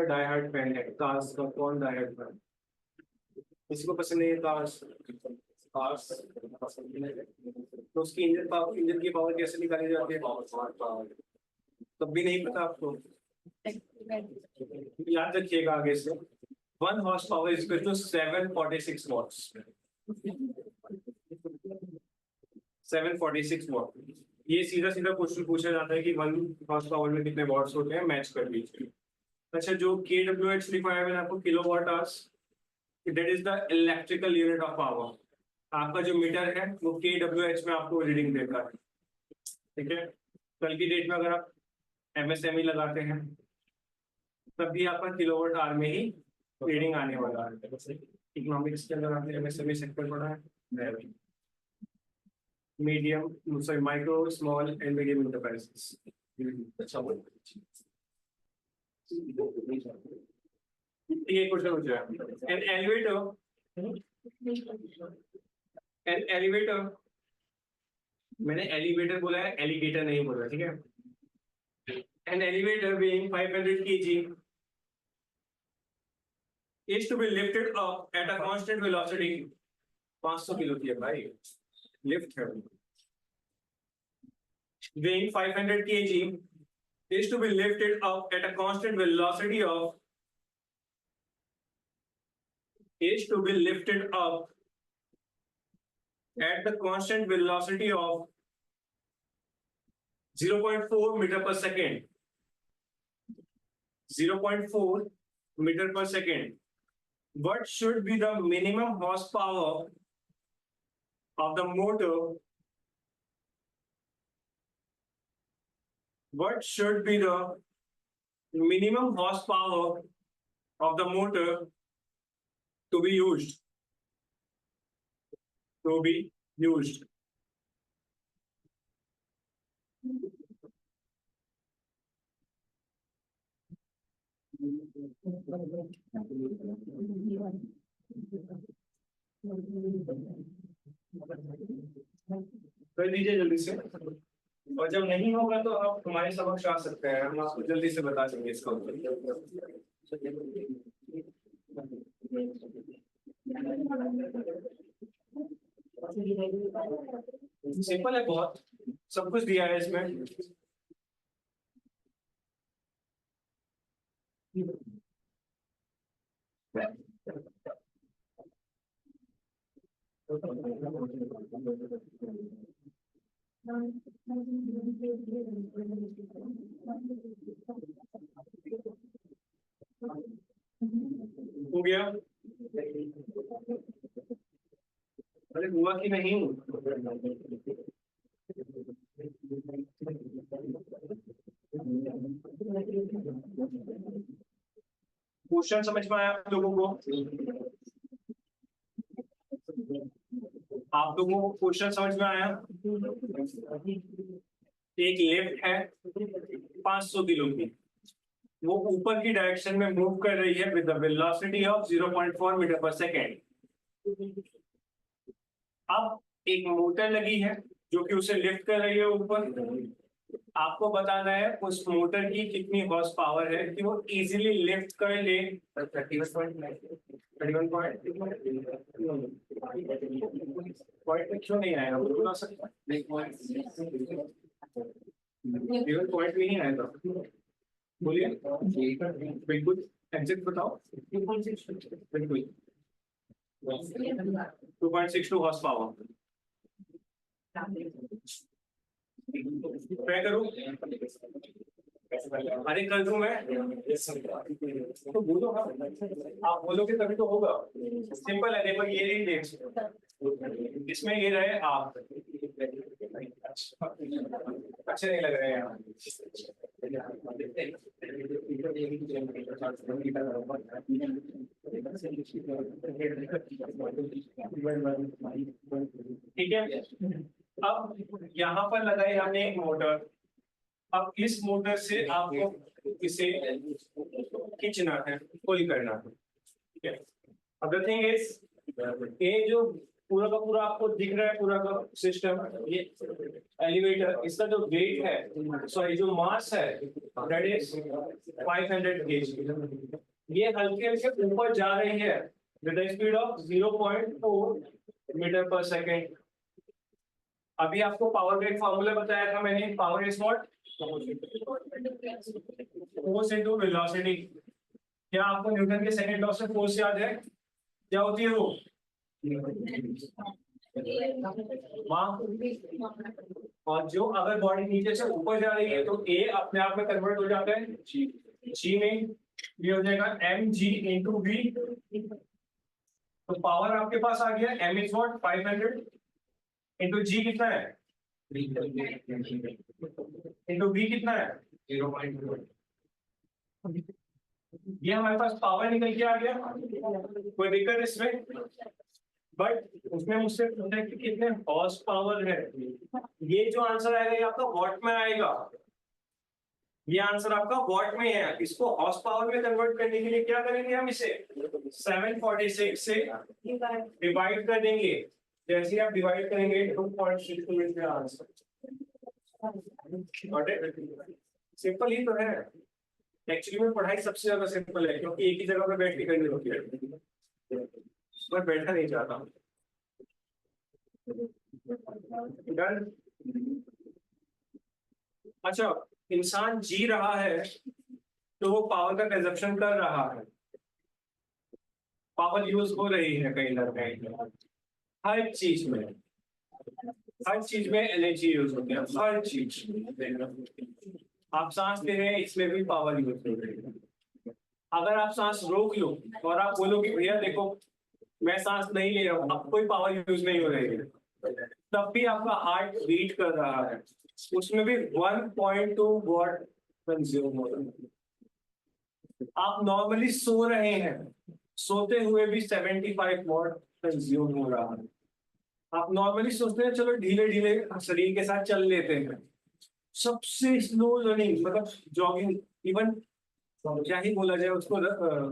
Speaker 1: डाई हार्ड फैन है? कार्स का कौन डाई हार्ड फैन? किसी को पसंद नहीं है कार्स? कार्स तो उसकी इंजन की पावर कैसे निकाली जाती है? तब भी नहीं पता आपको? याद रखिएगा आगे से 1 horsepower is equal to 746 watts. 746 watt. ये सीधा सीधा क्वेश्चन पूछा जाता है कि 1 हॉर्स पावर में कितने वॉट्स होते हैं, मैच कर लीजिए। अच्छा, जो kWh लिखा है मैंने आपको, kilowatt hours, that is the electrical unit of power. आपका जो मीटर है वो kWh में आपको रीडिंग देता है। ठीक है, कल की डेट में अगर आप MSME लगाते हैं तब भी आपका किलोवाट आवर में ही रीडिंग आने वाला है। इकोनॉमिक्स के अंदर आपने MSME सेक्टर पढ़ा है, medium sorry micro small and medium enterprises. ये क्वेश्चन हो जाए। एन एलिवेटर, मैंने एलिवेटर बोला है, एलिगेटर नहीं बोला, ठीक है। An elevator being 500 kg is to be lifted up at a constant velocity। 500 kilo की है भाई, लिफ्ट है। Weighing 500 kg is to be lifted up at a constant velocity of is to be lifted up at the constant velocity of 0.4 meter per second। 0.4 meter per second। What should be the minimum horsepower of the motor? What should be the minimum horsepower of the motor to be used? To be used. कर दीजिए जल्दी से, और जब नहीं होगा तो आप हमारे समक्ष आ सकते हैं, हम आपको जल्दी से बता देंगे इसका उत्तर। सिंपल है बहुत, सब कुछ दिया है इसमें। हो गया? अरे हुआ कि नहीं? क्वेश्चन समझ में आया आप लोगों को? आप लोगों को क्वेश्चन समझ में आया? एक लिफ्ट है 500 किलो की, वो ऊपर की डायरेक्शन में मूव कर रही है with the velocity of 0.4 metre per second. अब एक मोटर लगी है जो कि उसे लिफ्ट कर रही है ऊपर। आपको बताना है उस मोटर की कितनी हॉर्स पावर है कि वो इजीली लिफ्ट कर ले। 31 पॉइंट क्यों नहीं आएगा, बता सकता है? पॉइंट भी नहीं आएगा, बोलिए बिल्कुल एग्जैक्ट बताओ। बिल्कुल 2.62 हॉर्स पावर। ट्राई करूं? अरे कर दूं मैं? तो बोलो, आप बोलोगे तभी तो होगा। सिंपल है, देखो ये रही डेट, इसमें ये रहे आप। अच्छे नहीं लग रहे हैं ठीक है। अब यहाँ पर लगाई हमने एक मोटर। अब इस मोटर से आपको इसे खींचना है, पुल करना है। ठीक है। अदर थिंग इज, ये जो पूरा का पूरा आपको दिख रहा है, पूरा का सिस्टम, ये एलिवेटर, इसका जो वेट है, सॉरी जो मास है, दैट इज 500 kg। ये हल्के हल्के ऊपर जा रही है with the speed of 0.4 metre per second. अभी आपको पावर ग्रेड फॉर्मूला बताया था मैंने, power is what, force into velocity. क्या आपको न्यूटन के सेकंड लॉ से फोर्स याद है? क्या होती है वो? और जो अगर बॉडी नीचे से ऊपर जा रही है तो ए अपने आप में कन्वर्ट हो जाता है जी में, ये हो जाएगा एम जी इंटू बी। तो पावर आपके पास आ गया एम इज व्हाट 500 इंटू जी कितना है, इंटू बी कितना है 0.4। ये हमारे पास पावर निकल के आ गया, कोई दिक्कत इसमें? बट उसमें मुझसे पूछा कि कितने हॉर्स पावर है। ये जो आंसर आएगा ये आपका वॉट में आएगा, ये आंसर आपका वॉट में है। इसको हॉर्स पावर में कन्वर्ट करने के लिए क्या करेंगे, हम इसे 746 से डिवाइड कर देंगे। जैसे आप डिवाइड करेंगे 2.6 तो मिल गया आंसर। सिंपल ही तो है एक्चुअली में, पढ़ाई सबसे ज्यादा सिंपल है क्योंकि एक ही जगह पे बैठ के करनी होती है, मैं बैठा नहीं चाहता। डन। अच्छा, इंसान जी रहा है तो वो पावर का कंजप्शन कर रहा है, पावर यूज हो रही है कहीं ना कहीं। हर चीज में, हर चीज में एनर्जी यूज होती है, हर चीज। आप सांस ले रहे हैं, इसमें भी पावर यूज हो रही है। अगर आप सांस रोक लो और आप बोलो कि भैया देखो मैं सांस नहीं ले रहा हूँ, अब कोई पावर यूज नहीं हो रही है, तब भी आपका हार्ट बीट कर रहा है, उसमें भी 1.2 वॉट कंज्यूम हो रहा है। आप नॉर्मली सो रहे हैं, सोते हुए भी 75 वॉट कंज्यूम हो रहा है। आप नॉर्मली सोचते हैं चलो ढीले ढीले शरीर के साथ चल लेते हैं, सबसे स्लो रनिंग मतलब जॉगिंग, इवन क्या ही बोला जाए उसको,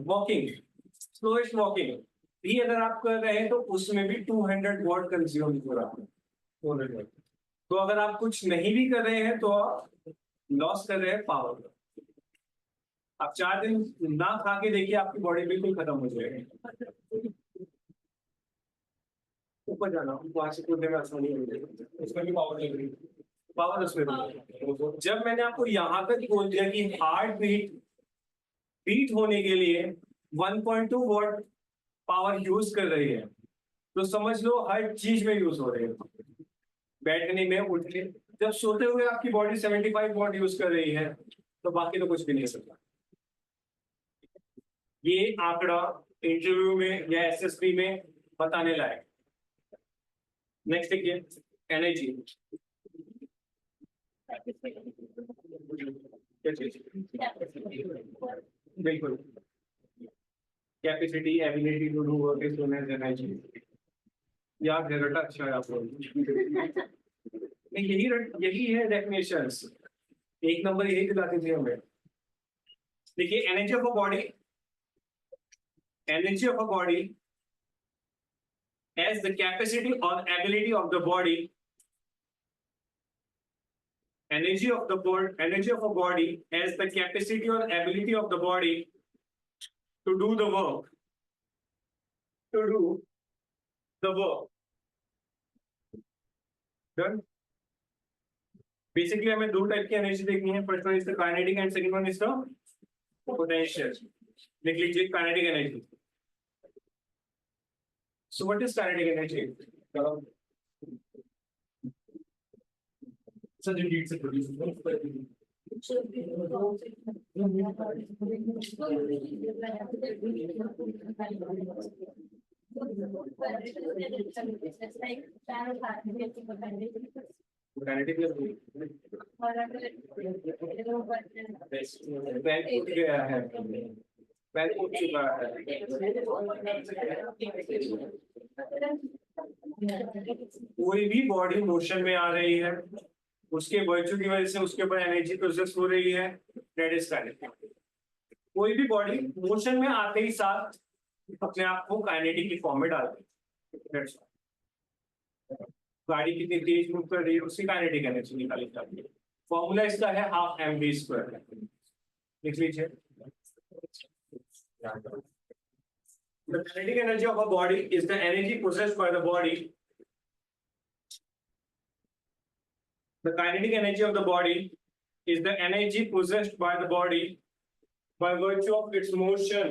Speaker 1: वॉकिंग, स्लोएस्ट वॉकिंग भी अगर आप कर रहे हैं तो उसमें भी 200 वॉट कंज्यूम हो रहा है। तो अगर आप कुछ नहीं भी कर रहे हैं तो आप लॉस कर रहे हैं पावर। आप 4 दिन ना खा के देखिए, आपकी बॉडी बिल्कुल खत्म हो जाएगी। ऊपर जाना, वहां से कूदने में आसानी हो जाएगी, उसमें भी पावर लग रही है, पावर उसमें भी। जब मैंने आपको यहाँ तक बोल दिया कि हार्ट बीट होने के लिए 1.2 वॉट पावर यूज कर रही है, तो समझ लो हर चीज में यूज हो रही है, बैठने में, उठने। जब सोते हुए आपकी बॉडी 75 वॉट यूज कर रही है तो बाकी तो कुछ भी नहीं सकता। ये आंकड़ा इंटरव्यू में या एसएसबी में बताने लायक। नेक्स्ट देखिए, एनर्जी। बिल्कुल, capacity, ability to do work is known as energy. याद है बेटा, अच्छा है आप लोग। यही है डेफिनेशंस, एक नंबर यही दिलाती थी हमें। देखिए, energy of a body, energy of a body as the capacity or ability of the body, energy of a body as the capacity or ability of the body to do the work, done. Basically हमें दो type की energy देखनी है, first one is the kinetic and second one is the potential. लिख लीजिए kinetic energy. So what is kinetic energy? So the needs to produce kinetic back उठ गया है, बैक उठ चुका है। कोई भी बॉडी मोशन में आ रही है, उसके वर्च्यू की वजह से उसके ऊपर एनर्जी प्रोसेस हो रही है, दैट इज काइनेटिक। कोई भी बॉडी मोशन में आते ही साथ अपने आप को काइनेटिक की फॉर्म में डालती है। That's all। गाड़ी कितनी तेज मूव कर रही है उसकी काइनेटिक एनर्जी निकाली जाती है। फॉर्मूला इसका है हाफ एम वी स्क्वायर। लिख लीजिए। The kinetic energy of a body is the energy possessed by the body. The kinetic energy of the body is the energy possessed by the body by virtue of its motion.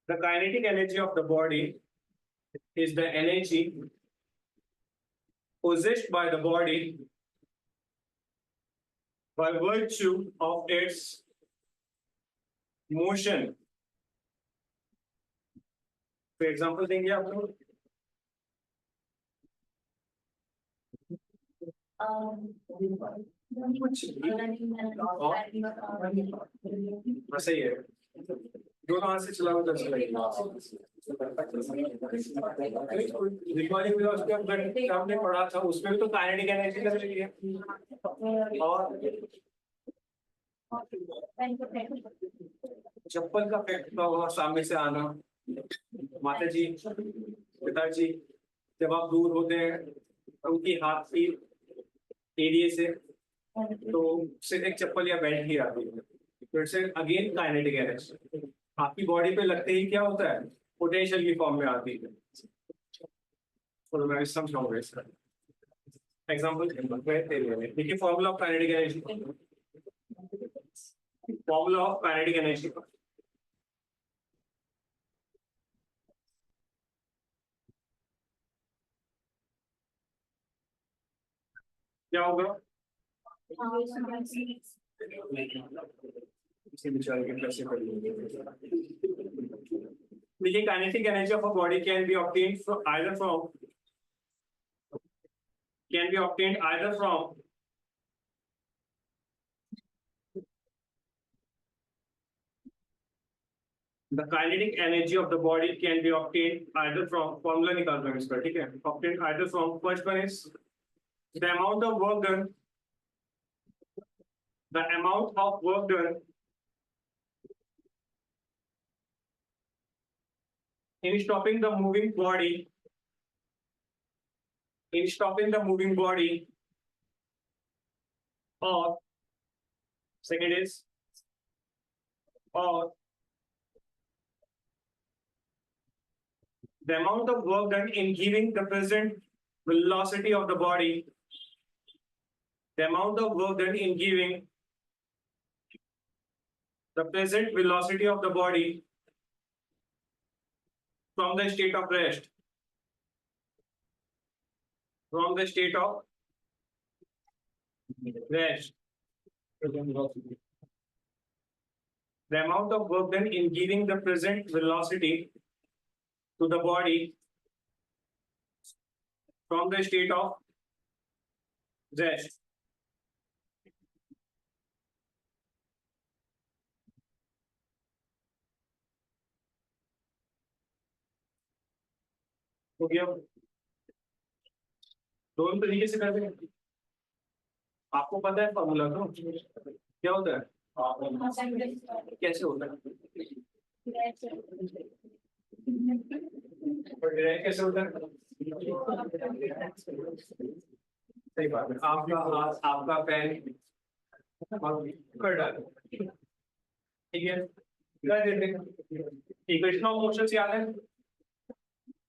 Speaker 1: The kinetic energy of the body is the energy possessed by the body by virtue of its motion. For example देंगे आप लोग। सही है, दोनों हाथ से चलाओ तो अच्छा लगेगा। आपने पढ़ा था उसमें भी तो काइनेटिक एनर्जी लग रही है। और चप्पल का फेंकता हुआ सामने से आना, माता जी पिताजी जब आप दूर होते हैं उनकी हाथ की एरिया से तो सिर्फ एक चप्पल या बेल्ट ही आती है, फिर से अगेन काइनेटिक एनर्जी आपकी बॉडी पे लगते ही क्या होता है, पोटेंशियल की फॉर्म में आती है। तो मैं समझाऊंगा इसका एग्जांपल देखिए। Formula of kinetic energy, formula of kinetic energy क्या होगा? इसे विचार के कैसे करेंगे। देखिए kinetic energy of a body can be obtained from either from the kinetic energy of the body can be obtained either from formula निकाल रहे हैं इसका, ठीक है। obtained either from, first one is the amount of work done in stopping the moving body, or second is or the amount of work done in giving the present velocity of the body, the amount of work done in giving the present velocity of the body from the state of rest, the amount of work done in giving the present velocity to the body from the state of rest. तो क्या दोनों तरीके से करते हैं, आपको पता है फॉर्मूला तो क्या होता है, कैसे होता है, कैसे होता है। सही बात है, आपका हाथ आपका पैर कर डालो, ठीक है, कर देते हैं। इक्वेशन ऑफ मोशन याद है,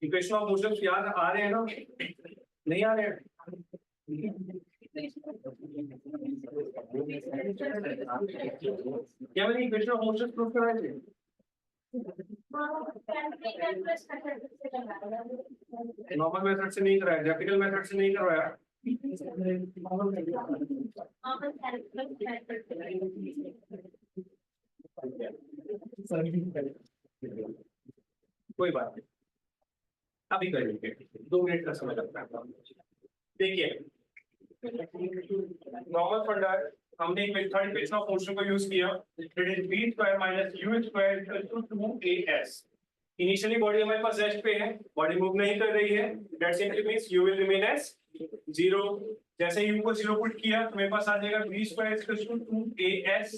Speaker 1: इक्वेशन ऑफ मोशन याद आ रहे हैं ना, नहीं आ रहे हैं? क्या मैंने इक्वेशन ऑफ मोशन प्रूव कराए थे? नॉर्मल मेथड से नहीं कराया, ग्राफिकल मेथड से नहीं करवाया। कोई बात नहीं, अभी करेंगे, 2 मिनट का समय लगता है। देखिए नॉर्मल फंडा है, हमने एक थर्ड इक्वेशन ऑफ मोशन को यूज किया, it is v square minus u square equal to 2as। Initially body हमारे पास रेस्ट पे है, बॉडी मूव नहीं कर रही है, that simply means u will remain as 0। जैसे u को 0 पुट किया तो मेरे पास आ जाएगा v square equal to 2as।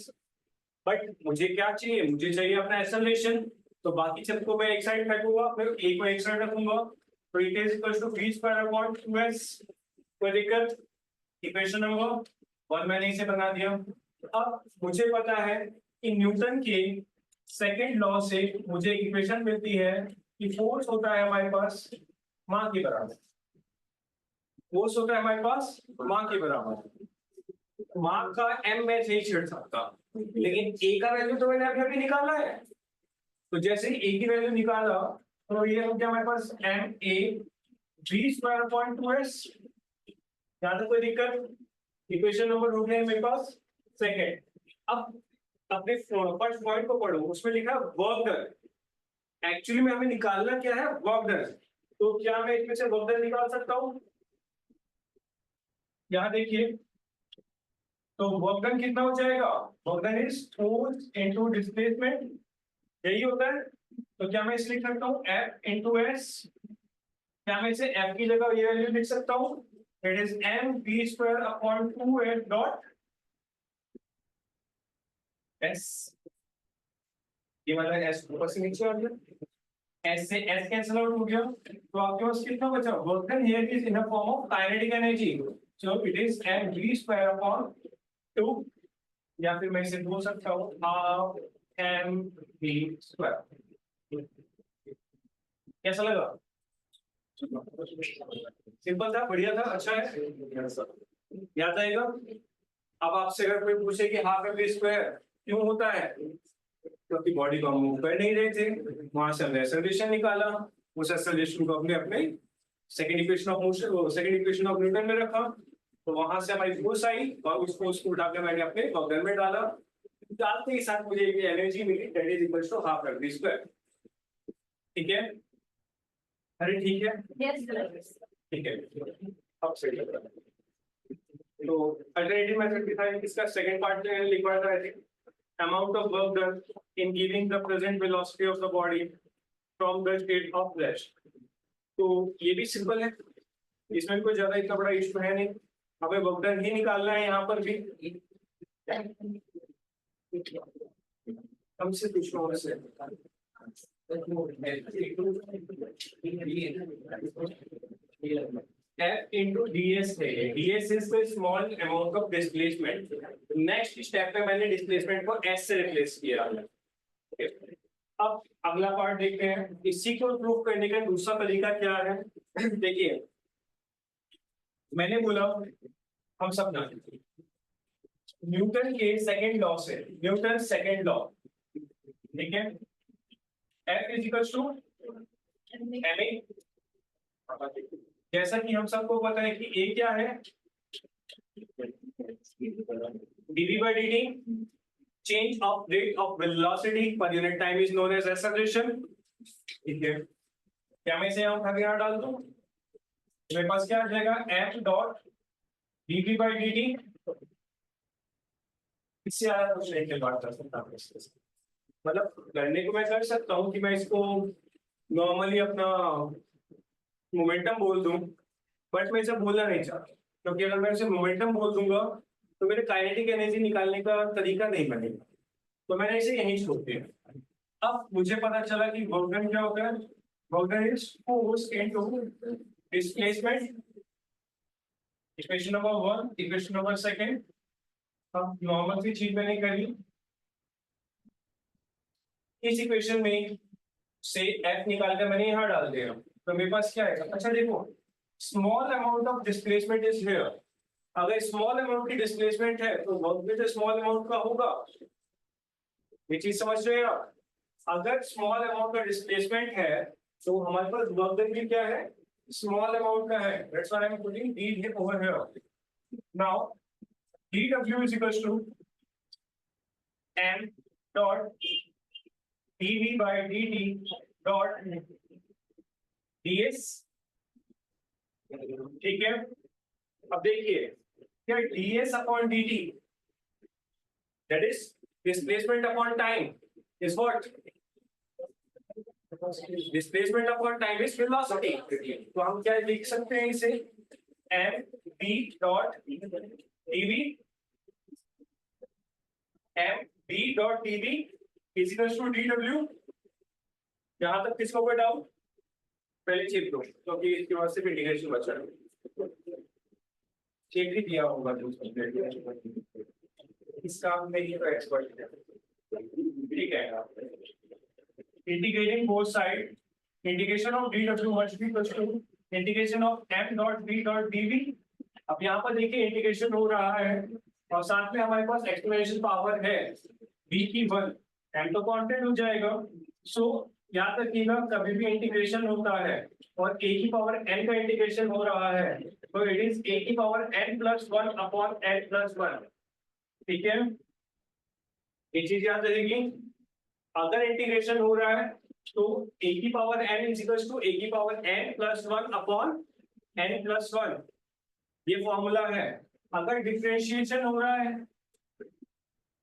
Speaker 1: But मुझे क्या चाहिए, मुझे चाहिए अपना एक्सेलरेशन, तो बाकी सब को मैं एक साइड फेंकूंगा, फिर a को एक साइड रखूंगा, तो it is equal to v square upon 2s। कोई दिक्कत? इक्वेशन नंबर 1 मैंने इसे बना दिया। अब मुझे पता है कि न्यूटन के सेकंड लॉ से मुझे इक्वेशन मिलती है कि फोर्स होता है हमारे पास मास के बराबर। फोर्स होता है हमारे पास मास के बराबर। मास का m मैं नहीं छेड़ सकता, लेकिन a का वैल्यू तो मैंने अभी निकाला है। तो जैसे ही a की वैल्यू निकाला तो ये हो गया हमारे पास m a v square upon 2s। यहाँ तक कोई दिक्कत? इक्वेशन नंबर हो गया मेरे पास सेकंड। अब अपने फर्स्ट पॉइंट को पढ़ो, उसमें लिखा वर्क डन। एक्चुअली में हमें निकालना क्या है, वर्क डन। तो क्या मैं इसमें से वर्क डन निकाल सकता हूँ? यहाँ देखिए, तो वर्क डन कितना हो जाएगा? Work done is force into displacement, यही होता है। तो क्या मैं इसे लिख सकता हूँ F इंटू एस? क्या मैं इसे F की जगह ये वैल्यू लिख सकता हूँ? It is m v square upon 2s dot s। ये वाला s ऊपर से नीचे आ गया, s से s कैंसिल आउट हो गया, तो आपके पास कितना बचा? Work done here is in the form of kinetic energy, so it is m v square upon 2, या फिर मैं इसे बोल सकता हूँ हाफ m v स्क्वायर। कैसा लगा? सिंपल था, बढ़िया था, अच्छा है, याद आएगा। अब आपसे अगर कोई पूछे कि हाफ एम वी स्क्वायर क्यों होता है, क्योंकि बॉडी को हम मूव कर नहीं रहे थे, वहां से हमने एक्सेलरेशन निकाला, उस एक्सेलरेशन को हमने अपने second equation of motion, second equation of Newton में रखा, तो वहां से हमारी फोर्स आई और उस फोर्स को उठाकर मैंने अपने वर्क में डाला, डालते ही साथ मुझे एक एनर्जी मिली, that is equal to half m v square. ठीक है? अरे ठीक है, ठीक है, अब सही लग रहा है। तो अल्टरनेटिव मेथड भी था, इसका सेकंड पार्ट में लिखवा था, I think amount of work done in giving the present velocity of the body from the state of rest. तो ये भी सिंपल है, इसमें कोई ज्यादा इतना बड़ा इशू है नहीं, हमें वर्क डन ही निकालना है। यहाँ पर भी हमसे पूछ रहा हूँ, F into ds है, ds is the small amount of displacement। Next step में मैंने डिस्प्लेसमेंट को s से रिप्लेस किया। अब अगला पार्ट देखते हैं, इसी को प्रूव करने का दूसरा तरीका क्या है। देखिए, मैंने बोला हम सब ना न्यूटन के सेकंड लॉ से, न्यूटन सेकंड लॉ, ठीक है, F is equals to ma। जैसा कि हम सबको पता है कि A क्या है, dv by dt, change of rate of velocity per unit time is known as acceleration। ठीक है, क्या मैं इसे यहाँ डाल दूं, मेरे पास क्या आ जाएगा, f dot dv by dt। इससे आया कुछ नहीं बात कर सकता हूँ, मतलब करने को मैं कर सकता हूँ कि मैं इसको नॉर्मली अपना मोमेंटम बोल दूं, बट मैं इसे बोलना नहीं चाहता, क्योंकि अगर मैं इसे मोमेंटम बोल दूंगा तो मेरे काइनेटिक एनर्जी निकालने का तरीका नहीं बनेगा, तो मैंने इसे यहीं छोड़ दिया। अब मुझे पता चला कि वर्क डन क्या होता है, work done is force into displacement. Equation number 1, equation number 2, अब नॉर्मल सी चीज मैंने करी, इस इक्वेशन में से f निकाल कर मैंने यहाँ डाल दिया, तो मेरे पास क्या है, अच्छा देखो, small amount of displacement is here. अगर स्मॉल अमाउंट की डिस्प्लेसमेंट है तो वर्क भी तो स्मॉल अमाउंट का होगा, ये चीज समझ रहे हैं आप। अगर स्मॉल अमाउंट का डिस्प्लेसमेंट है तो हमारे पास वर्क डन भी क्या है, स्मॉल अमाउंट का है, that's why I am putting d over here. Now dw is equals to m dot dv by dt dot ds। ठीक है, अब देखिए क्या ds upon dt that is displacement upon time is what displacement upon time is velocity. तो हम क्या लिख सकते हैं इसे m b dot dv m b dot dv is equal to dw। यहां तक किसको कोई डाउट पहले चेक दो क्योंकि इसके बाद सिर्फ इंटीग्रेशन बचा है। चेक भी दिया होगा जो इस काम में ही तो एक्सपर्ट है। ठीक है integrating both side integration of dw must be equal to integration of m dot b dot dv। अब यहाँ पर देखिए इंटीग्रेशन हो रहा है और साथ में हमारे पास एक्सप्लेनेशन पावर है b की 1 m तो कांस्टेंट हो जाएगा। सो याद रखिएगा कभी भी इंटीग्रेशन होता है और a की पावर n का इंटीग्रेशन हो रहा है तो इट इज a की power n plus 1 upon n plus 1। ठीक है ये चीज याद रहेगी। अगर इंटीग्रेशन हो रहा है तो a की power n is equal to a की power n plus 1 upon n plus 1 ये फॉर्मूला है। अगर डिफरेंशिएशन हो रहा है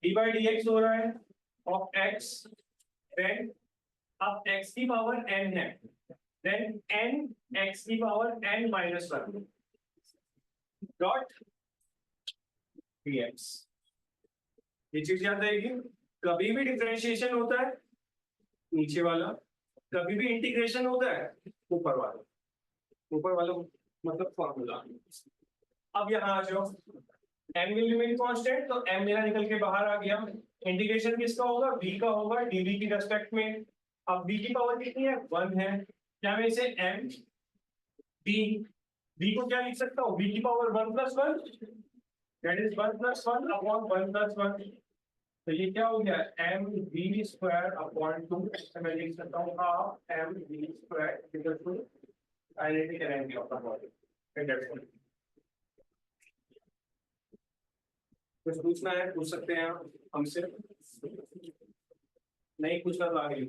Speaker 1: dy dx हो रहा है ऑफ x देन अब x की पावर n है देन n x की power n minus 1 dot dx। ये चीज याद रहेगी। कभी भी डिफरेंशिएशन होता है नीचे वाला कभी भी इंटीग्रेशन होता है ऊपर वाला मतलब फॉर्मूला। अब यहाँ आ जाओ m विल रिमेन कांस्टेंट तो m मेरा निकल के बाहर आ गया। इंटीग्रेशन किसका होगा v का होगा dv की रेस्पेक्ट में। अब v की पावर कितनी है 1 है क्या मैं इसे m v को क्या लिख सकता हूँ v की power 1 plus 1 that is 1 plus 1 upon 1 plus 1। तो ये क्या हो गया m v स्क्वायर अपॉन 2 मैं लिख सकता हूँ half m v square equal to kinetic energy of the body. कुछ पूछना है पूछ सकते हैं आप हमसे नहीं पूछना तो आगे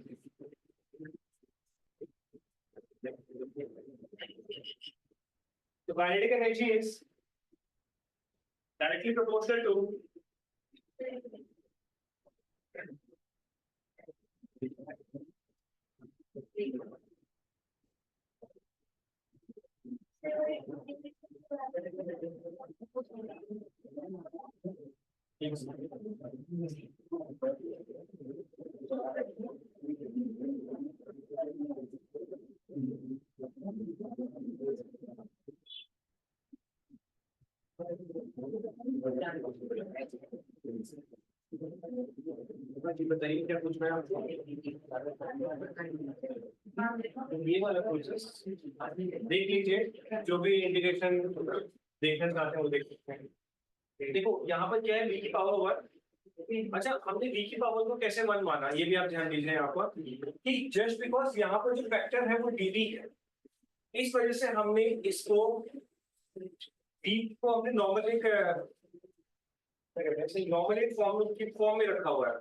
Speaker 1: तो kinetic energy is directly proportional to जी बताइए क्या पूछना है आपको। ये वाला प्रोसेस देख लीजिए जो भी इंटीग्रेशन देखना चाहते हैं वो देख सकते हैं। देखो यहाँ पर क्या है v की पावर 1। अच्छा हमने v की पावर को कैसे 1 माना ये भी आप ध्यान दीजिए यहाँ पर कि जस्ट बिकॉज यहाँ पर जो फैक्टर है वो dv है इस वजह से हमने इसको v को हमने नॉर्मली फॉर्म में रखा हुआ है।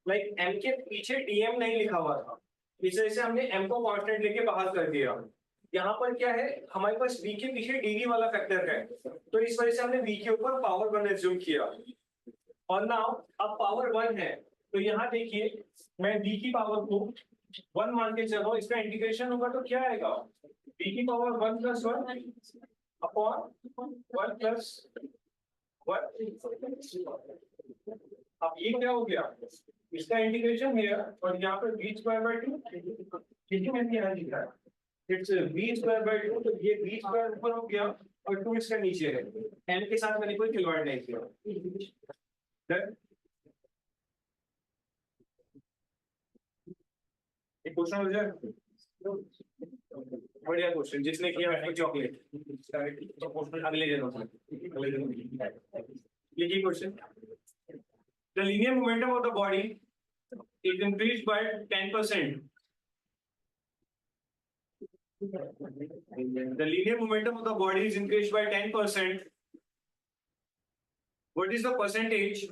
Speaker 1: लाइक m के पीछे dm नहीं लिखा हुआ था इस वजह से हमने m को कांस्टेंट लेके बाहर कर दिया। यहाँ पर क्या है हमारे पास v के पीछे dv वाला फैक्टर है तो इस वजह से हमने v के ऊपर पावर 1 एज्यूम किया और नाउ अब पावर 1 है तो यहाँ देखिए मैं v की पावर को 1 मान के चलो इसका इंटीग्रेशन होगा तो क्या आएगा v की पावर 1 प्लस 1 अपॉन 1 प्लस 1। अब ये क्या हो गया इसका इंटीग्रेशन है और यहाँ पर v स्क्वायर बाय 2 ठीक है मैंने यहाँ लिखा है इट्स v स्क्वायर बाय 2 तो ये v स्क्वायर ऊपर हो गया और 2 इसका नीचे है n के साथ मैंने कोई खिलवाड़ नहीं किया। एक क्वेश्चन हो जाए बढ़िया क्वेश्चन जिसने किया चॉकलेट तो क्वेश्चन अगले दिन ये question the linear momentum of the body is increased by 10%. The linear momentum of the body is increased by 10%. What is the percentage?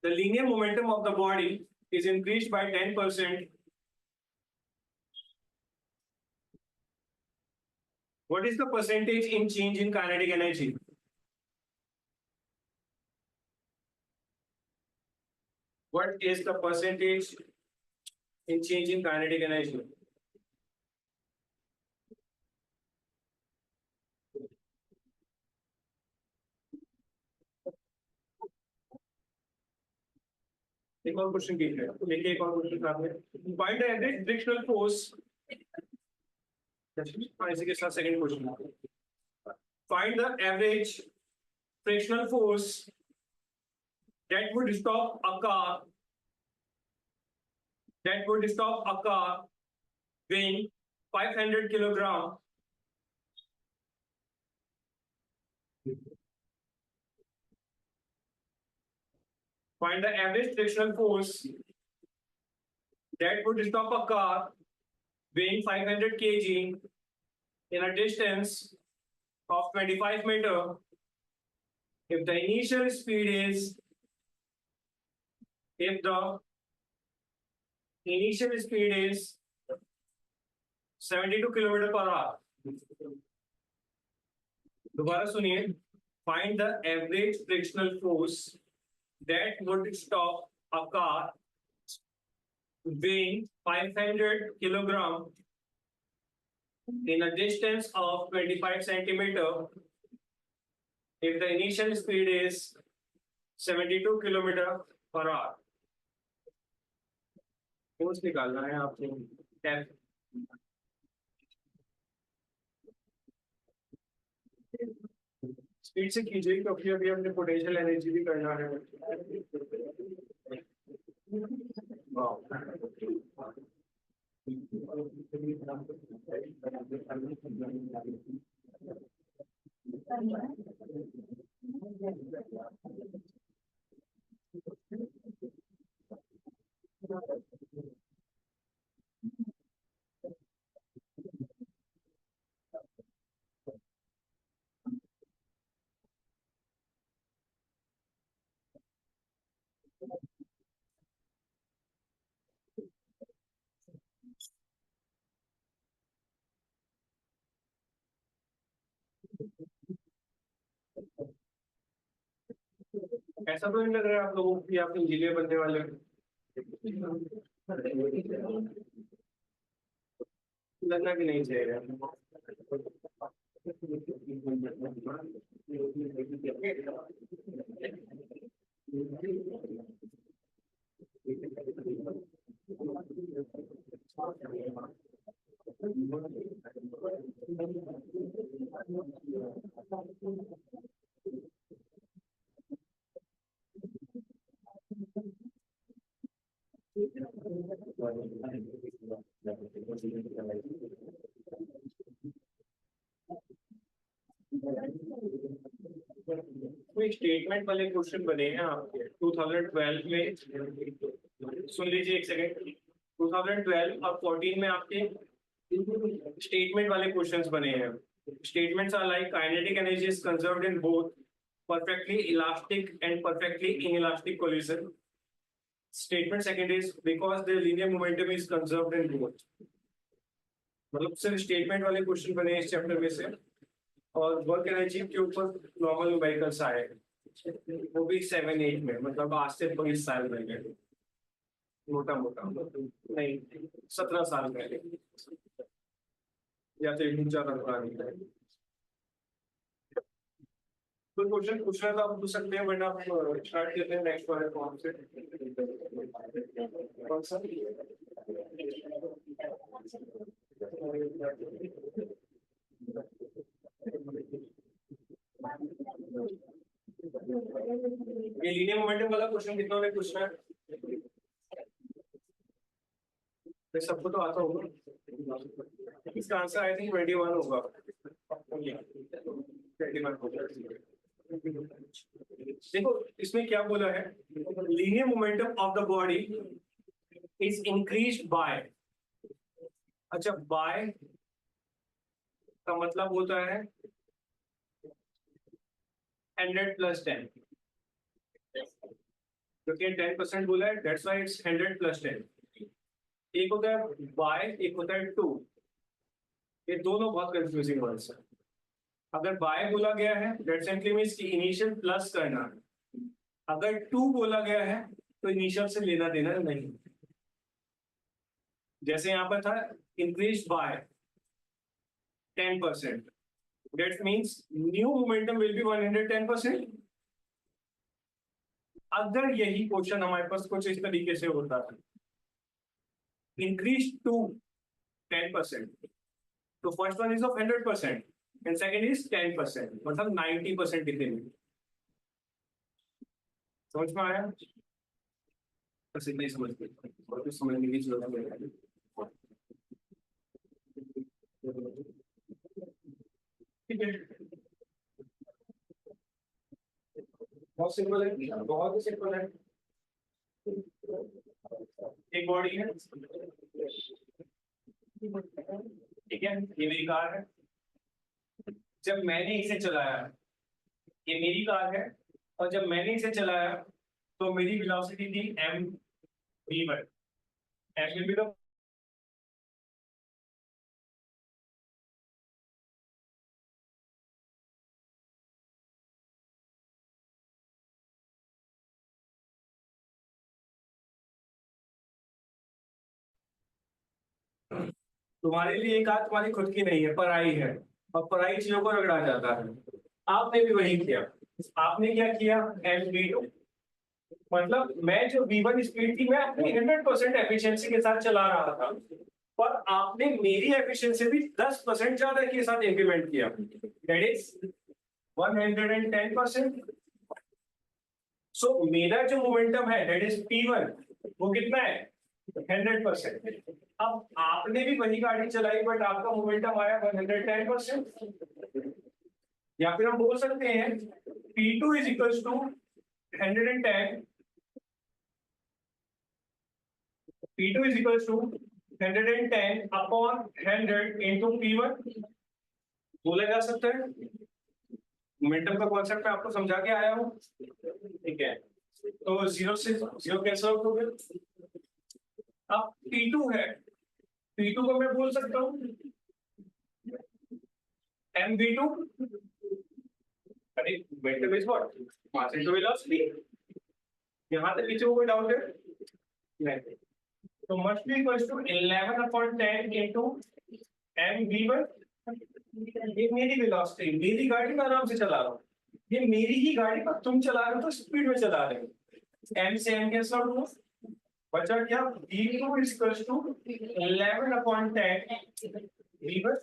Speaker 1: The linear momentum of the body is increased by 10%. What is the percentage in change in kinetic energy? What is the percentage in change in kinetic energy? एक और question कीजिए, देखिए एक और question सामने। Find the average frictional force, इसी के साथ second question. Find the average frictional force that would stop a car weighing 500 kilogram find the average frictional force that would stop a car weighing 500 kg in a distance of 25 meter if the initial speed is 72 kilometre per hour. दोबारा सुनिए, find the average frictional force that would stop a car weighing 500 kilogram in a distance of 25 centimeter if the initial speed is 72 kilometer per hour। Force निकालना है आपको। Speed से कीजिए क्योंकि अभी हमने पोटेंशियल एनर्जी भी करना है। ऐसा तो नहीं लग रहा है आप लोगों को कि आप इंजीनियर बनने वाले हो? लगना भी नहीं चाहिए। कोई स्टेटमेंट वाले क्वेश्चन बने हैं आपके 2012 में, सुन लीजिए एक सेकंड। 2012 और 14 में आपके स्टेटमेंट वाले क्वेश्चंस बने हैं। Statements are like kinetic energy is conserved in both perfectly elastic and perfectly inelastic collision. Statement second is because the linear momentum is conserved in both। मतलब सिर्फ स्टेटमेंट वाले क्वेश्चन बने इस चैप्टर में से, और वर्क एनर्जी के ऊपर नॉर्मल न्यूमेरिकल्स आए, वो भी 7-8 में, मतलब आज से 20 साल पहले, मोटा मोटा नहीं 17 साल पहले या तो 1-4 पुरानी है। कोई क्वेश्चन पूछना तो आप पूछ सकते हैं, वरना आप स्टार्ट करते हैं नेक्स्ट वाले फॉर्म से। कौन सा? ये लीनियर मोमेंटम वाला क्वेश्चन कितना में पूछना है? सबको तो आता होगा। इसका आंसर आई थिंक 21 होगा। 21 होगा। देखो इसमें क्या बोला है, linear momentum of the body is increased by. अच्छा, बाय का मतलब होता है 100 + 10, क्योंकि 10% बोला है, दैट्स व्हाई इट्स 100 + 10। एक होता है बाय, एक होता है टू। ये दोनों बहुत कंफ्यूजिंग वर्ड्स है। अगर बाय बोला गया है दैट सिंपली मींस कि इनिशियल प्लस करना है। अगर टू बोला गया है तो इनिशियल से लेना देना नहीं। जैसे यहाँ पर था increase by 10%, that means new momentum will be 110%। अगर यही क्वेश्चन हमारे पास कुछ इस तरीके से होता है, इंक्रीज टू 10%, तो first one is of 100% and second is 10%, मतलब 90% डिक्रीज। समझ में आया? बस इतना ही समझ गए और कुछ समझने की जरूरत है। ठीक है, बहुत सिंपल है, बहुत ही सिंपल है। एक बॉडी है, ठीक है, ये मेरी कार है। जब मैंने इसे चलाया, ये मेरी कार है, और जब मैंने इसे चलाया तो मेरी वेलोसिटी थी mv1। m will be the तुम्हारे लिए एक आग तुम्हारी खुद की नहीं है, पराई है, और पराई चीजों को रगड़ा जाता है। आपने भी वही किया। आपने क्या किया, mv2, मतलब मैं जो v1 स्पीड थी मैं अपनी 100% एफिशिएंसी के साथ चला रहा था, पर आपने मेरी एफिशिएंसी भी 10% ज्यादा के साथ इंप्लीमेंट किया, दैट इज 110%। सो मेरा जो मोमेंटम है दैट इज p1, वो कितना है, 100%। अब आपने भी वही गाड़ी चलाई बट आपका मोमेंटम आया 110%। या फिर हम बोल सकते हैं p2 is equal to 110, p2 is equals to 110 upon 100 into p1 बोला जा सकता है। मोमेंटम का कॉन्सेप्ट मैं आपको समझा के आया हूँ, ठीक है। तो जीरो से जीरो कैंसिल आउट हो गया। अब p2 है, p2 को मैं बोल सकता हूँ mv2, अरे momentum is what, mass into velocity. यहाँ तक किसी को कोई डाउट है? नहीं। तो must be equals to 11 upon 10 into mv1। ये मेरी वेलोसिटी, मेरी गाड़ी में आराम से चला रहा हूँ, ये मेरी ही गाड़ी पर तुम चला रहे हो तो स्पीड में चला रहे हो। m से m कैंसिल आउट हुआ, बचा क्या, v2 is equals to 11 upon 10 v1।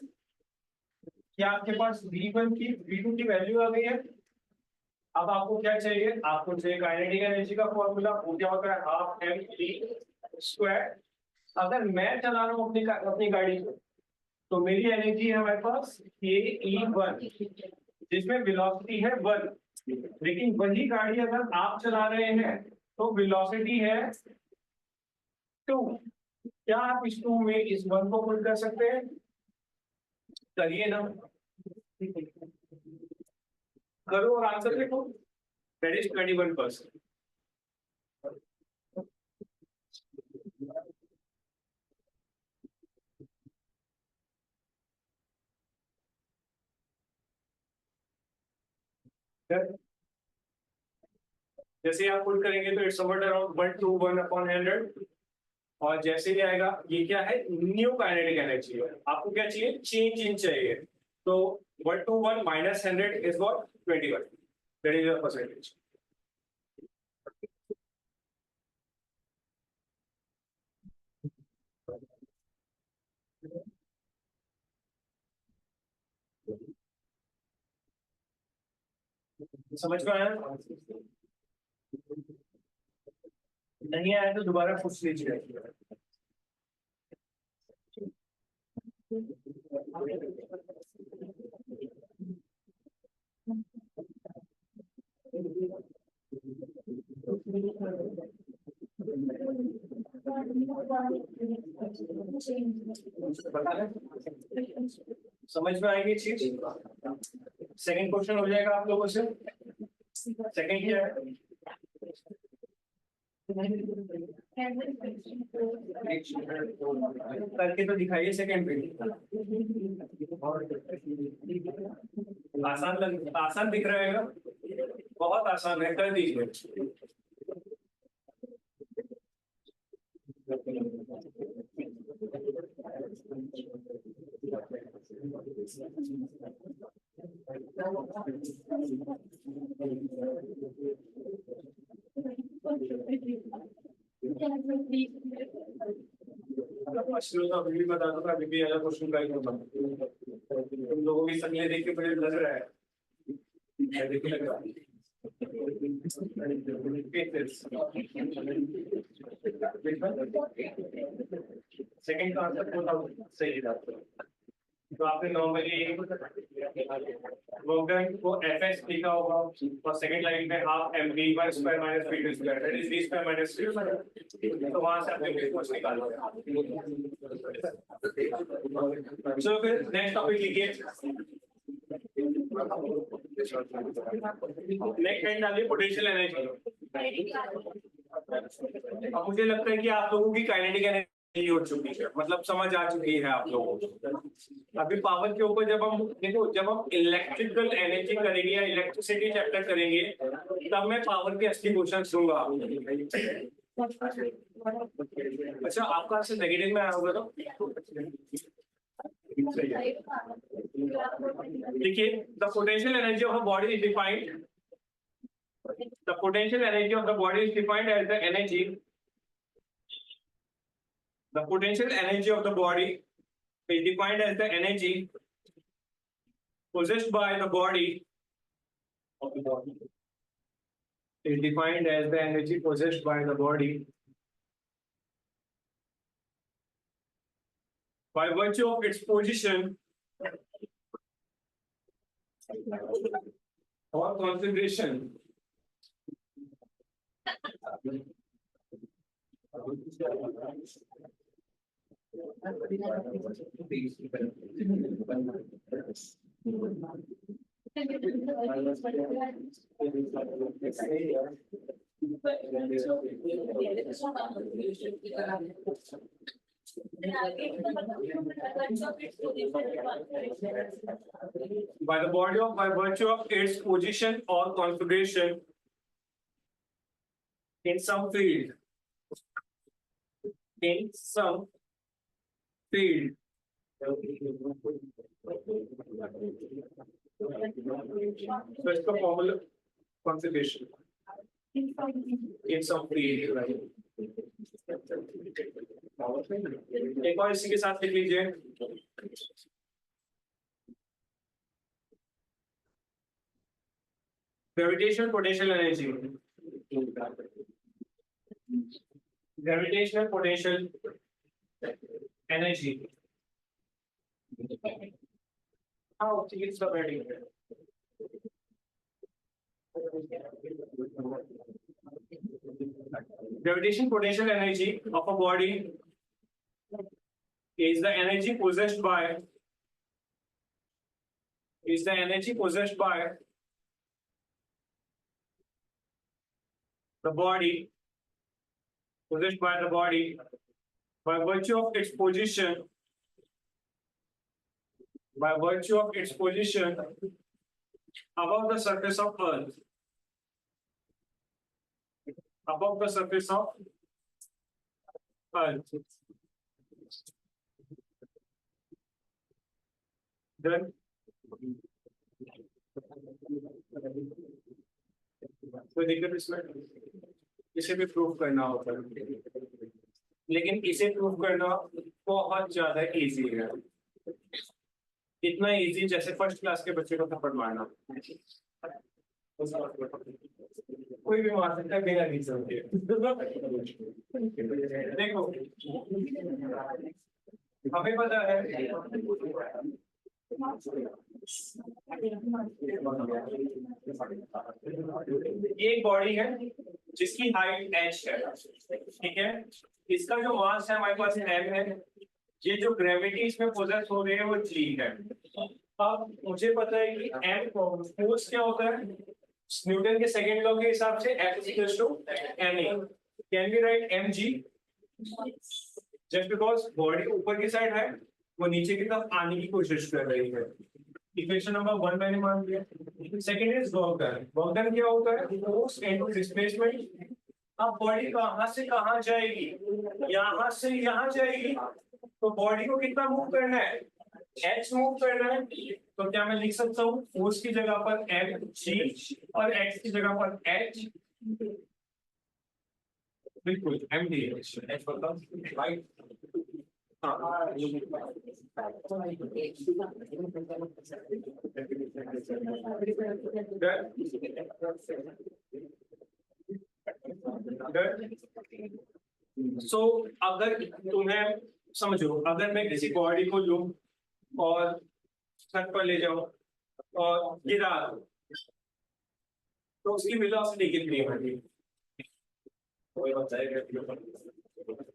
Speaker 1: क्या आपके पास v2 की वैल्यू आ गई है? अब आपको क्या चाहिए, आपको चाहिए काइनेटिक एनर्जी का फॉर्मूला, वो क्या होता है, हाफ mv²। अगर मैं चला रहा हूँ अपनी गाड़ी को, तो मेरी एनर्जी है हमारे पास ke1, जिसमें वेलोसिटी है 1। लेकिन वही गाड़ी अगर आप चला रहे हैं तो वेलोसिटी है 2। क्या आप इस 2 में इस 1 को पुट कर सकते हैं? करिए ना, करो और आंसर देखो, दैट इज 21%। जैसे आप पुट करेंगे तो इट्स समवेयर अराउंड 121/100। और जैसे ही आएगा, ये क्या है, न्यू काइनेटिक एनर्जी है। आपको क्या चाहिए, चेंज इन चाहिए। तो 121 minus 100 is what, 21, that is the percentage. समझ में आया? नहीं आया तो दोबारा पूछ लीजिए। समझ में आएगी चीज। सेकंड क्वेश्चन हो जाएगा आप लोगों से। सेकंड क्या है, करके तो दिखाइए सेकंड पे। आसान दिख रहा है ना? बहुत आसान है, कर दीजिए। अभी भी बता दो, अभी भी अलग क्वेश्चन का ही होगा। तुम लोगों की शक्लें देख के मुझे लग रहा है, देखिए लग रहा है। सेकंड का आंसर सही था। तो आपने नॉर्मली वर्कडन को fx लिखा होगा और सेकंड लाइन में half mv1 square minus v2 square, that is v square minus 3, तो वहां से आपने कुछ निकाला। चलो फिर नेक्स्ट टॉपिक लिखिए। नेक्स्ट टाइम डालिए पोटेंशियल एनर्जी। अब मुझे लगता है कि आप लोगों की काइनेटिक एनर्जी हो चुकी है, मतलब समझ आ चुकी है आप लोगों को। अभी पावर के ऊपर जब हम देखो, जब हम इलेक्ट्रिकल एनर्जी करेंगे या इलेक्ट्रिसिटी चैप्टर करेंगे, तब मैं पावर के असली क्वेश्चन दूंगा। अच्छा, आपका आंसर नेगेटिव में आया होगा तो देखिए, the potential energy of a body is defined, the potential energy of the body is defined as the energy, the potential energy of the body is defined as the energy possessed by the body is defined as the energy possessed by the body by virtue of its position or configuration by the body of by virtue of its position or configuration in some field, in some field. So इसका formula configuration in some field, right? एक और इसी के साथ लिख लीजिए, gravitational potential energy, gravitational potential energy. हाँ, ठीक सब रेडी है। Gravitational potential energy of a body is the energy possessed by the body by virtue of its position above the surface of Earth, then कोई दिक्कत इसमें? इसे भी prove करना होता है, लेकिन इसे प्रूव करना बहुत ज्यादा इजी है, इतना इजी जैसे फर्स्ट क्लास के बच्चे को थप्पड़ मारना। कोई भी मार सकता है बिना रीजन के। देखो, हमें पता है ये एक बॉडी है जिसकी हाइट h है, ठीक है। इसका जो मास है हमारे पास m है, ये जो ग्रेविटी इसमें पोजेस हो रही है वो g है। अब मुझे पता है कि m फोर्स क्या होता है न्यूटन के सेकंड लॉ के हिसाब से F = ma। Can we write mg just because body ऊपर की साइड है, वो नीचे की तरफ आने की कोशिश कर रही है। इक्वेशन नंबर 1 मैंने मान लिया। Second is work done. Work done क्या होता है? Force into displacement. अब बॉडी कहां से कहां जाएगी? यहां से यहां जाएगी, तो बॉडी को कितना मूव करना है? h मूव करना है। तो क्या मैं लिख सकता हूँ फोर्स की जगह पर mg और x की जगह पर h? बिल्कुल md h बताओ राइट। सो अगर तुम्हें समझो, अगर मैं किसी बॉडी को लूं और छत पर ले जाऊं और गिरा दूं, तो उसकी वेलोसिटी कितनी होगी? कोई बताएगा?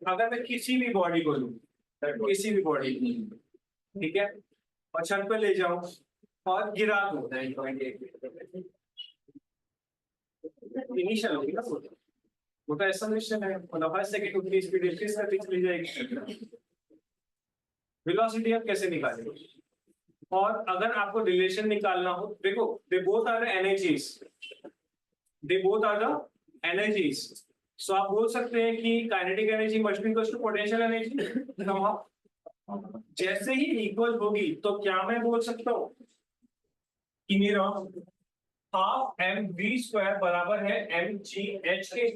Speaker 1: अगर मैं किसी भी बॉडी को लूं, किसी भी बॉडी, ठीक है, और छत पर ले जाऊं और गिरा दूं, इनिशियल होगी ना वो तो एसलेशन है, मतलब हर सेकंड उतनी स्पीड इसके साथ चली जाएगी। वेलोसिटी आप कैसे निकालेंगे? और अगर आपको रिलेशन निकालना हो, देखो they both are energies, they both are the energies. So आप बोल सकते हैं कि kinetic energy must be equal to potential energy. जैसे ही इक्वल होगी तो क्या मैं बोल सकता हूँ कि मेरा हाफ एम वी स्क्वायर बराबर है एम जी एच के।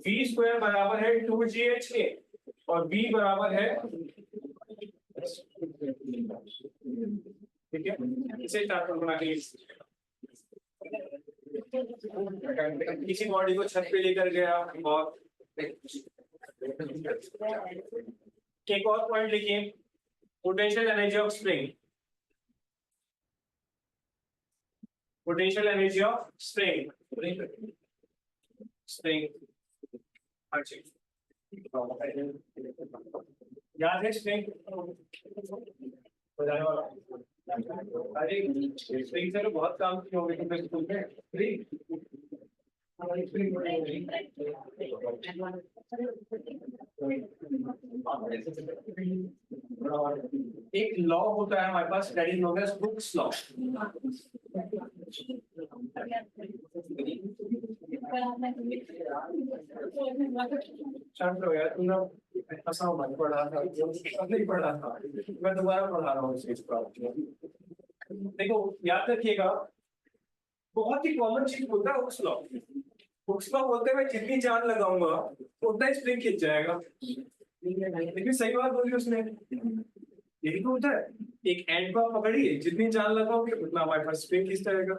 Speaker 1: वी स्क्वायर बराबर है 2gh के और v बराबर है, ठीक है, इसे चार्ट बना के किसी बॉडी को छत पे लेकर गया और एक और पॉइंट लिखिए, potential energy of spring. Potential energy of spring, spring याद है स्प्रिंग? अरे स्प्रिंग से तो बहुत काम किए होंगे तुमने स्कूल में। एक लॉ होता है हमारे पास, that is known as Hooke's law. चलो यार, तुमने ऐसा मन पढ़ा था, नहीं पढ़ा था, मैं दोबारा पढ़ा रहा हूँ इस चीज को। देखो याद रखिएगा, बहुत ही कॉमन चीज होता है हुक्स लॉ। हुक्स लॉ बोलते हुए जितनी जान लगाऊंगा उतना ही स्प्रिंग खिंच जाएगा। लेकिन सही बात बोली उसने, यही तो होता है। एक एंड को पकड़िए, जितनी जान लगाओगे उतना हमारे पास स्प्रिंग खींच जाएगा,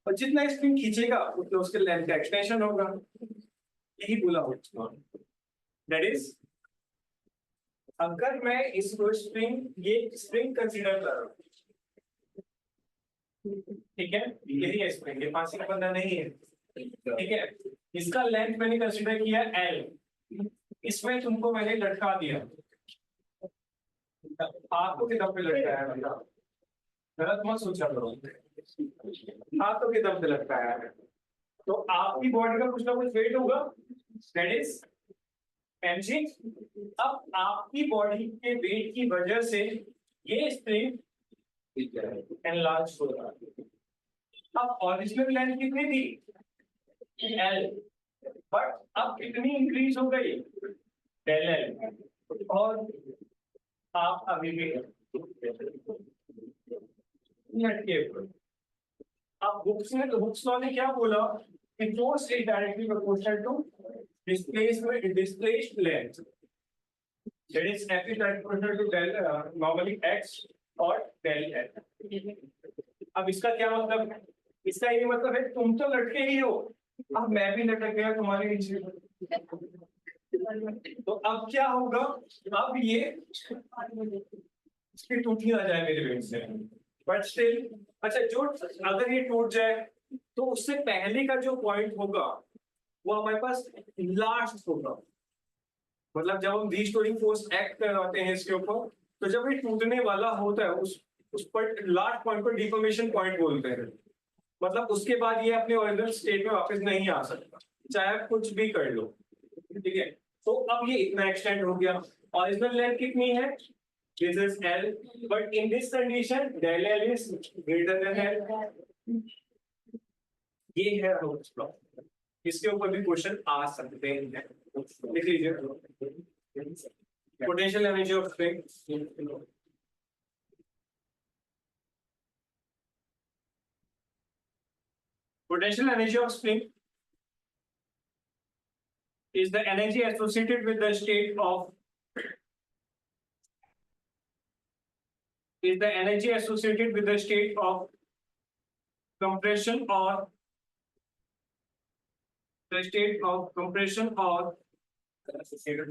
Speaker 1: और जितना स्प्रिंग खींचेगा उतना उसके लेंथ का एक्सटेंशन होगा। यही बोला हुक्स लॉ। दैट इज, अगर मैं इसको स्प्रिंग, ये स्प्रिंग कंसीडर कर रहा हूँ, ठीक है, यही है स्प्रिंग, ये फांसी का बंधा नहीं है, ठीक है, इसका लेंथ मैंने कंसीडर किया L, इसमें तुमको मैंने लटका दिया, हाथों के दम पे लटकाया है, गलत मत सोचा करो, हाथों के दम पे लटकाया है, तो आपकी बॉडी का कुछ ना कुछ वेट होगा, दैट इज mg। अब आपकी बॉडी के वेट की वजह से ये स्प्रिंग एनलार्ज हो रहा है। अब ओरिजिनल लेंथ कितनी थी? L, बट अब कितनी इंक्रीज हो गई? डेल L, और आप अभी भी लटके। अब हुक्स लॉ ने क्या बोला कि force is directly proportional to displacement, displaced length, that is F is directly proportional to del normally x और डेल L। अब इसका क्या मतलब है? इसका ये मतलब है तुम तो लटके ही हो, अब मैं भी लटक गया तुम्हारे नीचे, तो अब क्या होगा? अब ये इसकी टूटी आ जाए मेरे वेट से, बट स्टिल, अच्छा जो अगर ये टूट जाए तो उससे पहले का जो पॉइंट होगा वो हमारे पास लास्ट होगा। मतलब जब हम रीस्टोरिंग फोर्स एक्ट करवाते हैं इसके ऊपर, तो जब ये टूटने वाला होता है उस पर लास्ट पॉइंट को डिफॉर्मेशन पॉइंट बोलते हैं। मतलब उसके बाद ये अपने ओरिजिनल स्टेट में वापस नहीं आ सकता, चाहे आप कुछ भी कर लो, ठीक है। तो अब ये इतना एक्सटेंड हो गया। ओरिजिनल लेंथ कितनी है? This is L, but in this condition del L is greater than L। ये है हुक्स लॉ, इसके ऊपर भी क्वेश्चन आ सकते हैं। लिख लीजिए, potential energy of spring. Potential energy of spring is the energy associated with the state of compression or the state of compression or associated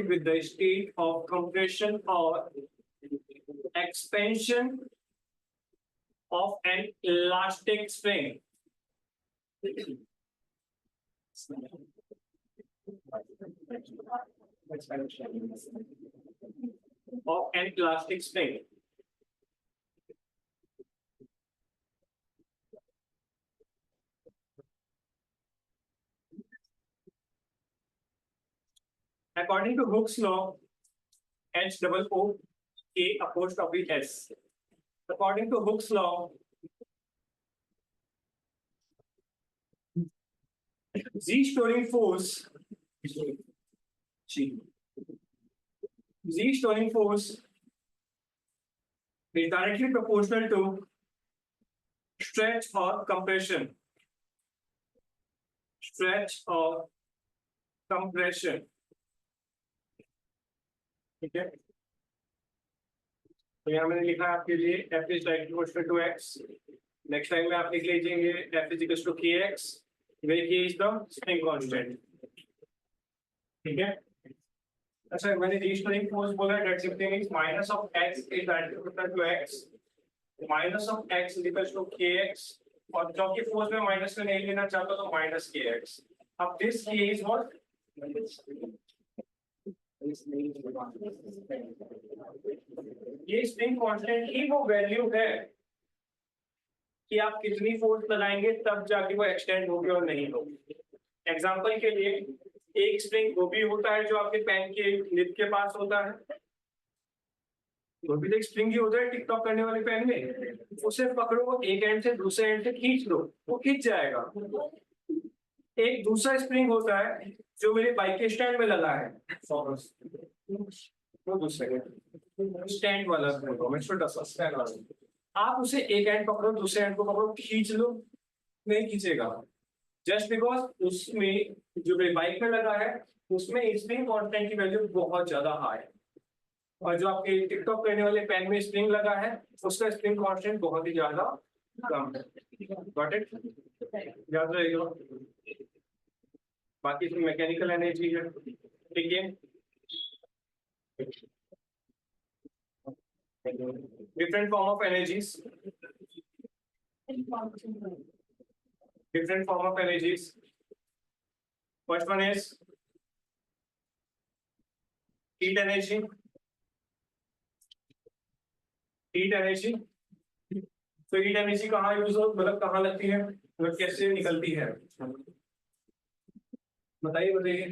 Speaker 1: with the state of compression or expansion of an elastic spring. Of an elastic spring. According to Hooke's law, H double O A apostrophe S. According to Hooke's law, Z storing force is directly proportional to stretch or compression. Stretch or compression. ठीक है, तो यहाँ मैंने लिखा आपके लिए F is directly proportional to X. Next time में आप लिख लीजिएगे F is equals to Kx, where K is the spring constant. ठीक है, अच्छा मैंने रीस्टोरिंग फोर्स बोला, that simply means minus of x is directly proportional to x, minus of x is equal to kx, और क्योंकि force में minus में नहीं लेना चाहता तो माइनस kx. अब दिस k इज व्हाट? ये स्प्रिंग कांस्टेंट ही वो वैल्यू है कि आप कितनी फोर्स लगाएंगे तब जाके वो एक्सटेंड होगी और नहीं होगी. एग्जांपल के लिए एक स्प्रिंग वो भी होता है जो आपके पेन के लिप के पास होता है, वो भी एक स्प्रिंग ही होता है टिकटॉक करने वाले पेन में, उसे पकड़ो एक एंड से दूसरे एंड से खींच लो, वो खींच जाएगा. एक दूसरा स्प्रिंग होता है जो मेरे बाइक के स्टैंड में लगा है, वो दूसरे स्टैंड वाला छोटा सा स्टैंड वाला, आप उसे एक एंड पकड़ो दूसरे एंड को पकड़ो खींच लो, नहीं खींचेगा. जस्ट बिकॉज उसमें जो मेरे बाइक में लगा है उसमें स्प्रिंग कांस्टेंट की वैल्यू बहुत ज्यादा हाई है, और जो आपके टिकटॉक करने वाले पेन में स्प्रिंग लगा है उसका स्प्रिंग कांस्टेंट बहुत ही ज्यादा कम है. Got it? याद रहेगा. बाकी इसमें मैकेनिकल एनर्जी है, ठीक है. Different form of energies, different form of energies. First one is heat energy. Heat energy. तो heat energy कहाँ यूज हो, मतलब कहाँ लगती है, मतलब कैसे निकलती है, बताइए बताइए.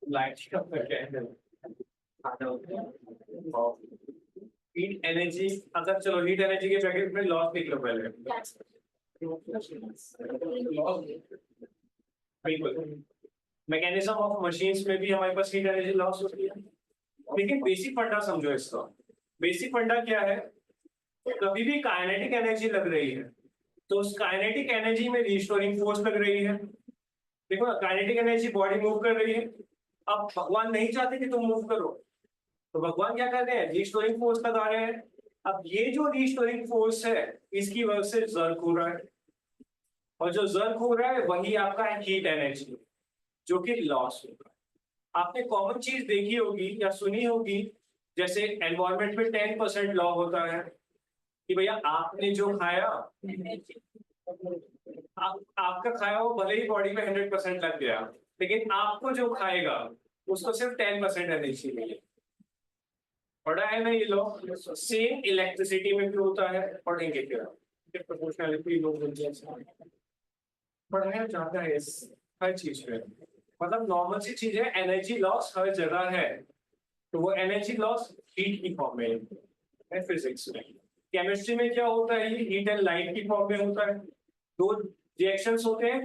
Speaker 1: लाइट का हीट एनर्जी. अगर चलो हीट एनर्जी के ब्रैकेट में लॉस लिख लो पहले. बिल्कुल, मैकेनिज्म ऑफ मशीन्स में भी हमारे पास हीट एनर्जी लॉस होती है. लेकिन बेसिक फंडा समझो इसका. बेसिक फंडा क्या है, कभी भी काइनेटिक एनर्जी लग रही है तो उस काइनेटिक एनर्जी में रिस्टोरिंग फोर्स लग रही है. देखो ना, काइनेटिक एनर्जी बॉडी मूव कर रही है, अब भगवान नहीं चाहते कि तुम मूव करो, तो भगवान क्या कर रहे हैं, रिस्टोरिंग फोर्स लगा रहे हैं. अब ये जो रिस्टोरिंग फोर्स है इसकी वजह से जर्क हो रहा है, और जो जर्क हो रहा है वही आपका हीट एनर्जी जो कि लॉस होगा. आपने कॉमन चीज देखी होगी या सुनी होगी, जैसे एनवायरमेंट में 10% लॉ होता है कि भैया आपने जो खाया, आपका खाया वो भले ही बॉडी में 100% लग गया, लेकिन आपको जो खाएगा उसको सिर्फ 10% एनर्जी मिलेगी. पढ़ा है ना ये लॉ? सेम इलेक्ट्रिसिटी में भी होता है, पढ़ेंगे क्या प्रोपोर्शनलिटी लोग पढ़ाया जाता है इस हर चीज में। मतलब नॉर्मल सी चीज है, एनर्जी लॉस हर जगह है, तो वो एनर्जी लॉस हीट की फॉर्म में है फिजिक्स में। केमिस्ट्री में क्या होता है, ये हीट एंड लाइट की फॉर्म में होता है। दो रिएक्शंस होते हैं,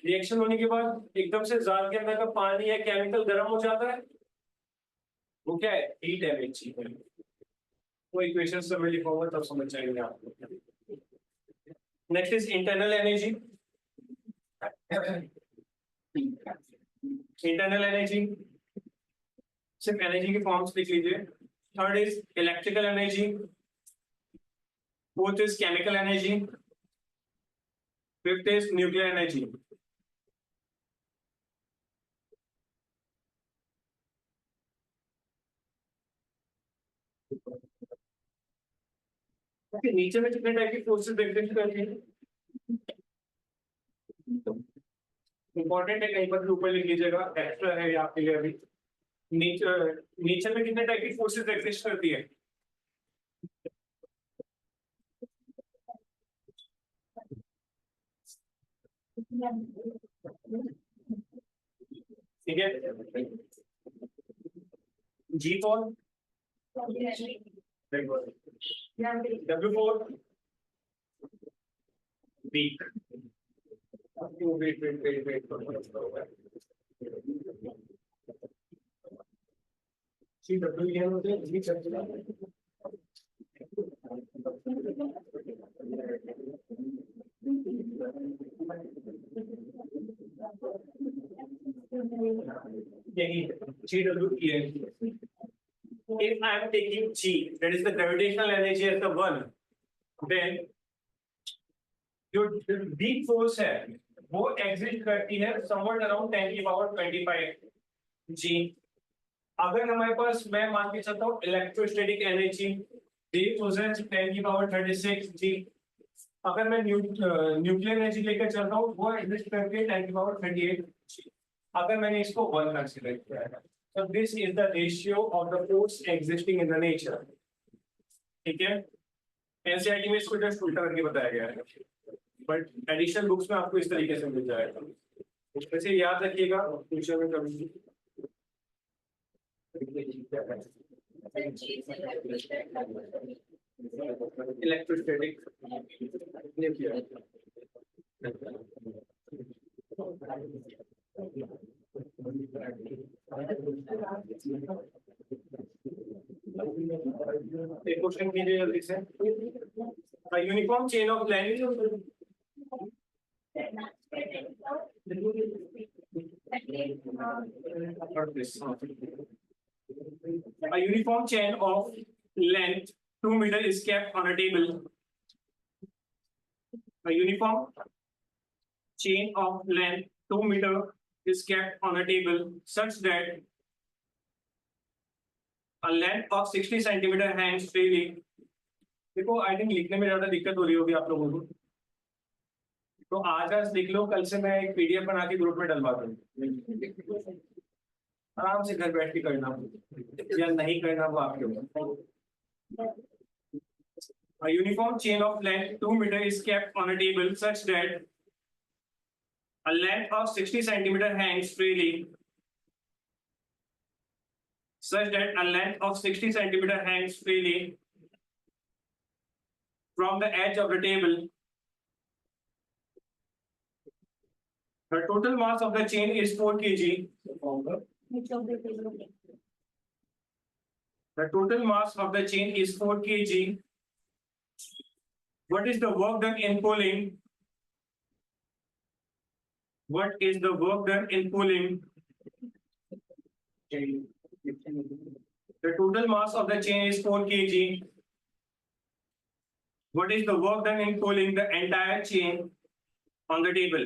Speaker 1: रिएक्शन होने के बाद एकदम से जार के अंदर का पानी या केमिकल गर्म हो जाता है, वो क्या है, हीट एनर्जी है। वो इक्वेशन से मैं लिखूंगा तब समझ जाएंगे आपको। Next is internal energy. Internal energy सिर्फ एनर्जी के फॉर्म्स लिख लीजिए। Third is electrical energy, fourth is chemical energy, fifth is nuclear energy. नीचे में कितने टाइप की फोर्सेस एग्जिस्ट करती हैं? इंपॉर्टेंट है, कहीं पर भी ऊपर लिख लीजिएगा, एक्स्ट्रा है ये आपके लिए अभी। नीचे नीचे में कितने टाइप की फोर्सेस एग्जिस्ट करती है? ठीक है, G for W4 week. Weight C W ये होते हैं जी चलते हैं। यही GW if I am taking G, that is the gravitational energy as the one, then जो weak force है वो एग्जिस्ट करती है somewhat around 10 की पावर 25 G। अगर हमारे पास, मैं मान के चलता हूँ, इलेक्ट्रोस्टैटिक एनर्जी दी पोजेस 10 की पावर 36 G। अगर मैं न्यूक्लियर एनर्जी लेकर चलता हूँ, वो एग्जिस्ट करती है 10 की पावर 38 G। अगर मैंने इसको 1 कंसीडर किया है, so this is the ratio of the force existing in the nature। ठीक है, एनसीईआरटी में इसको जस्ट उल्टा करके बताया गया है, बट एडिशनल बुक्स में आपको इस तरीके से मिल जाएगा। वैसे याद रखिएगा फ्यूचर में कभी इलेक्ट्रोस्टैटिक एक क्वेश्चन कीजिए जल्दी से। Uniform chain of length a uniform chain of length 2 meter is kept on a table. A uniform chain of length 2 meter is kept on a table such that a length of 60 centimeter hangs freely। देखो, I think लिखने में ज्यादा दिक्कत हो रही होगी आप लोगों को, तो आज लिख लो, कल से मैं एक पीडीएफ बना के ग्रुप में डलवा दूँ। आराम से घर बैठ के करना या नहीं करना वो आपके ऊपर। A uniform chain of length 2 meter is kept on a table such that a length of 60 centimeter hangs freely, such that a length of 60 centimeter hangs freely from the edge of the table. The total mass of the chain is 4 kg. The total mass of the chain is 4 kg. What is the work done in pulling? What is the work done in pulling? The total mass of the chain is 4 kg. What is the work done in pulling the entire chain on the table?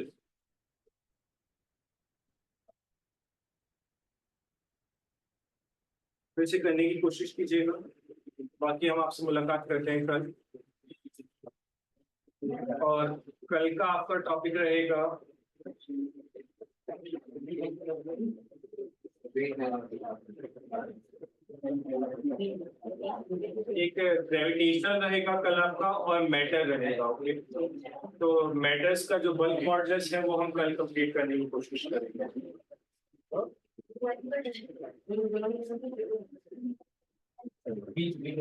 Speaker 1: फिर से करने की कोशिश कीजिएगा, बाकी हम आपसे मुलाकात करते हैं कल। और कल का आपका टॉपिक रहेगा एक ग्रेविटेशनल रहेगा कल आपका और मैटर रहेगा। ओके, तो मैटर्स का जो बल्क मॉडल्स है वो हम कल कंप्लीट करने की कोशिश करेंगे।
Speaker 2: बीच में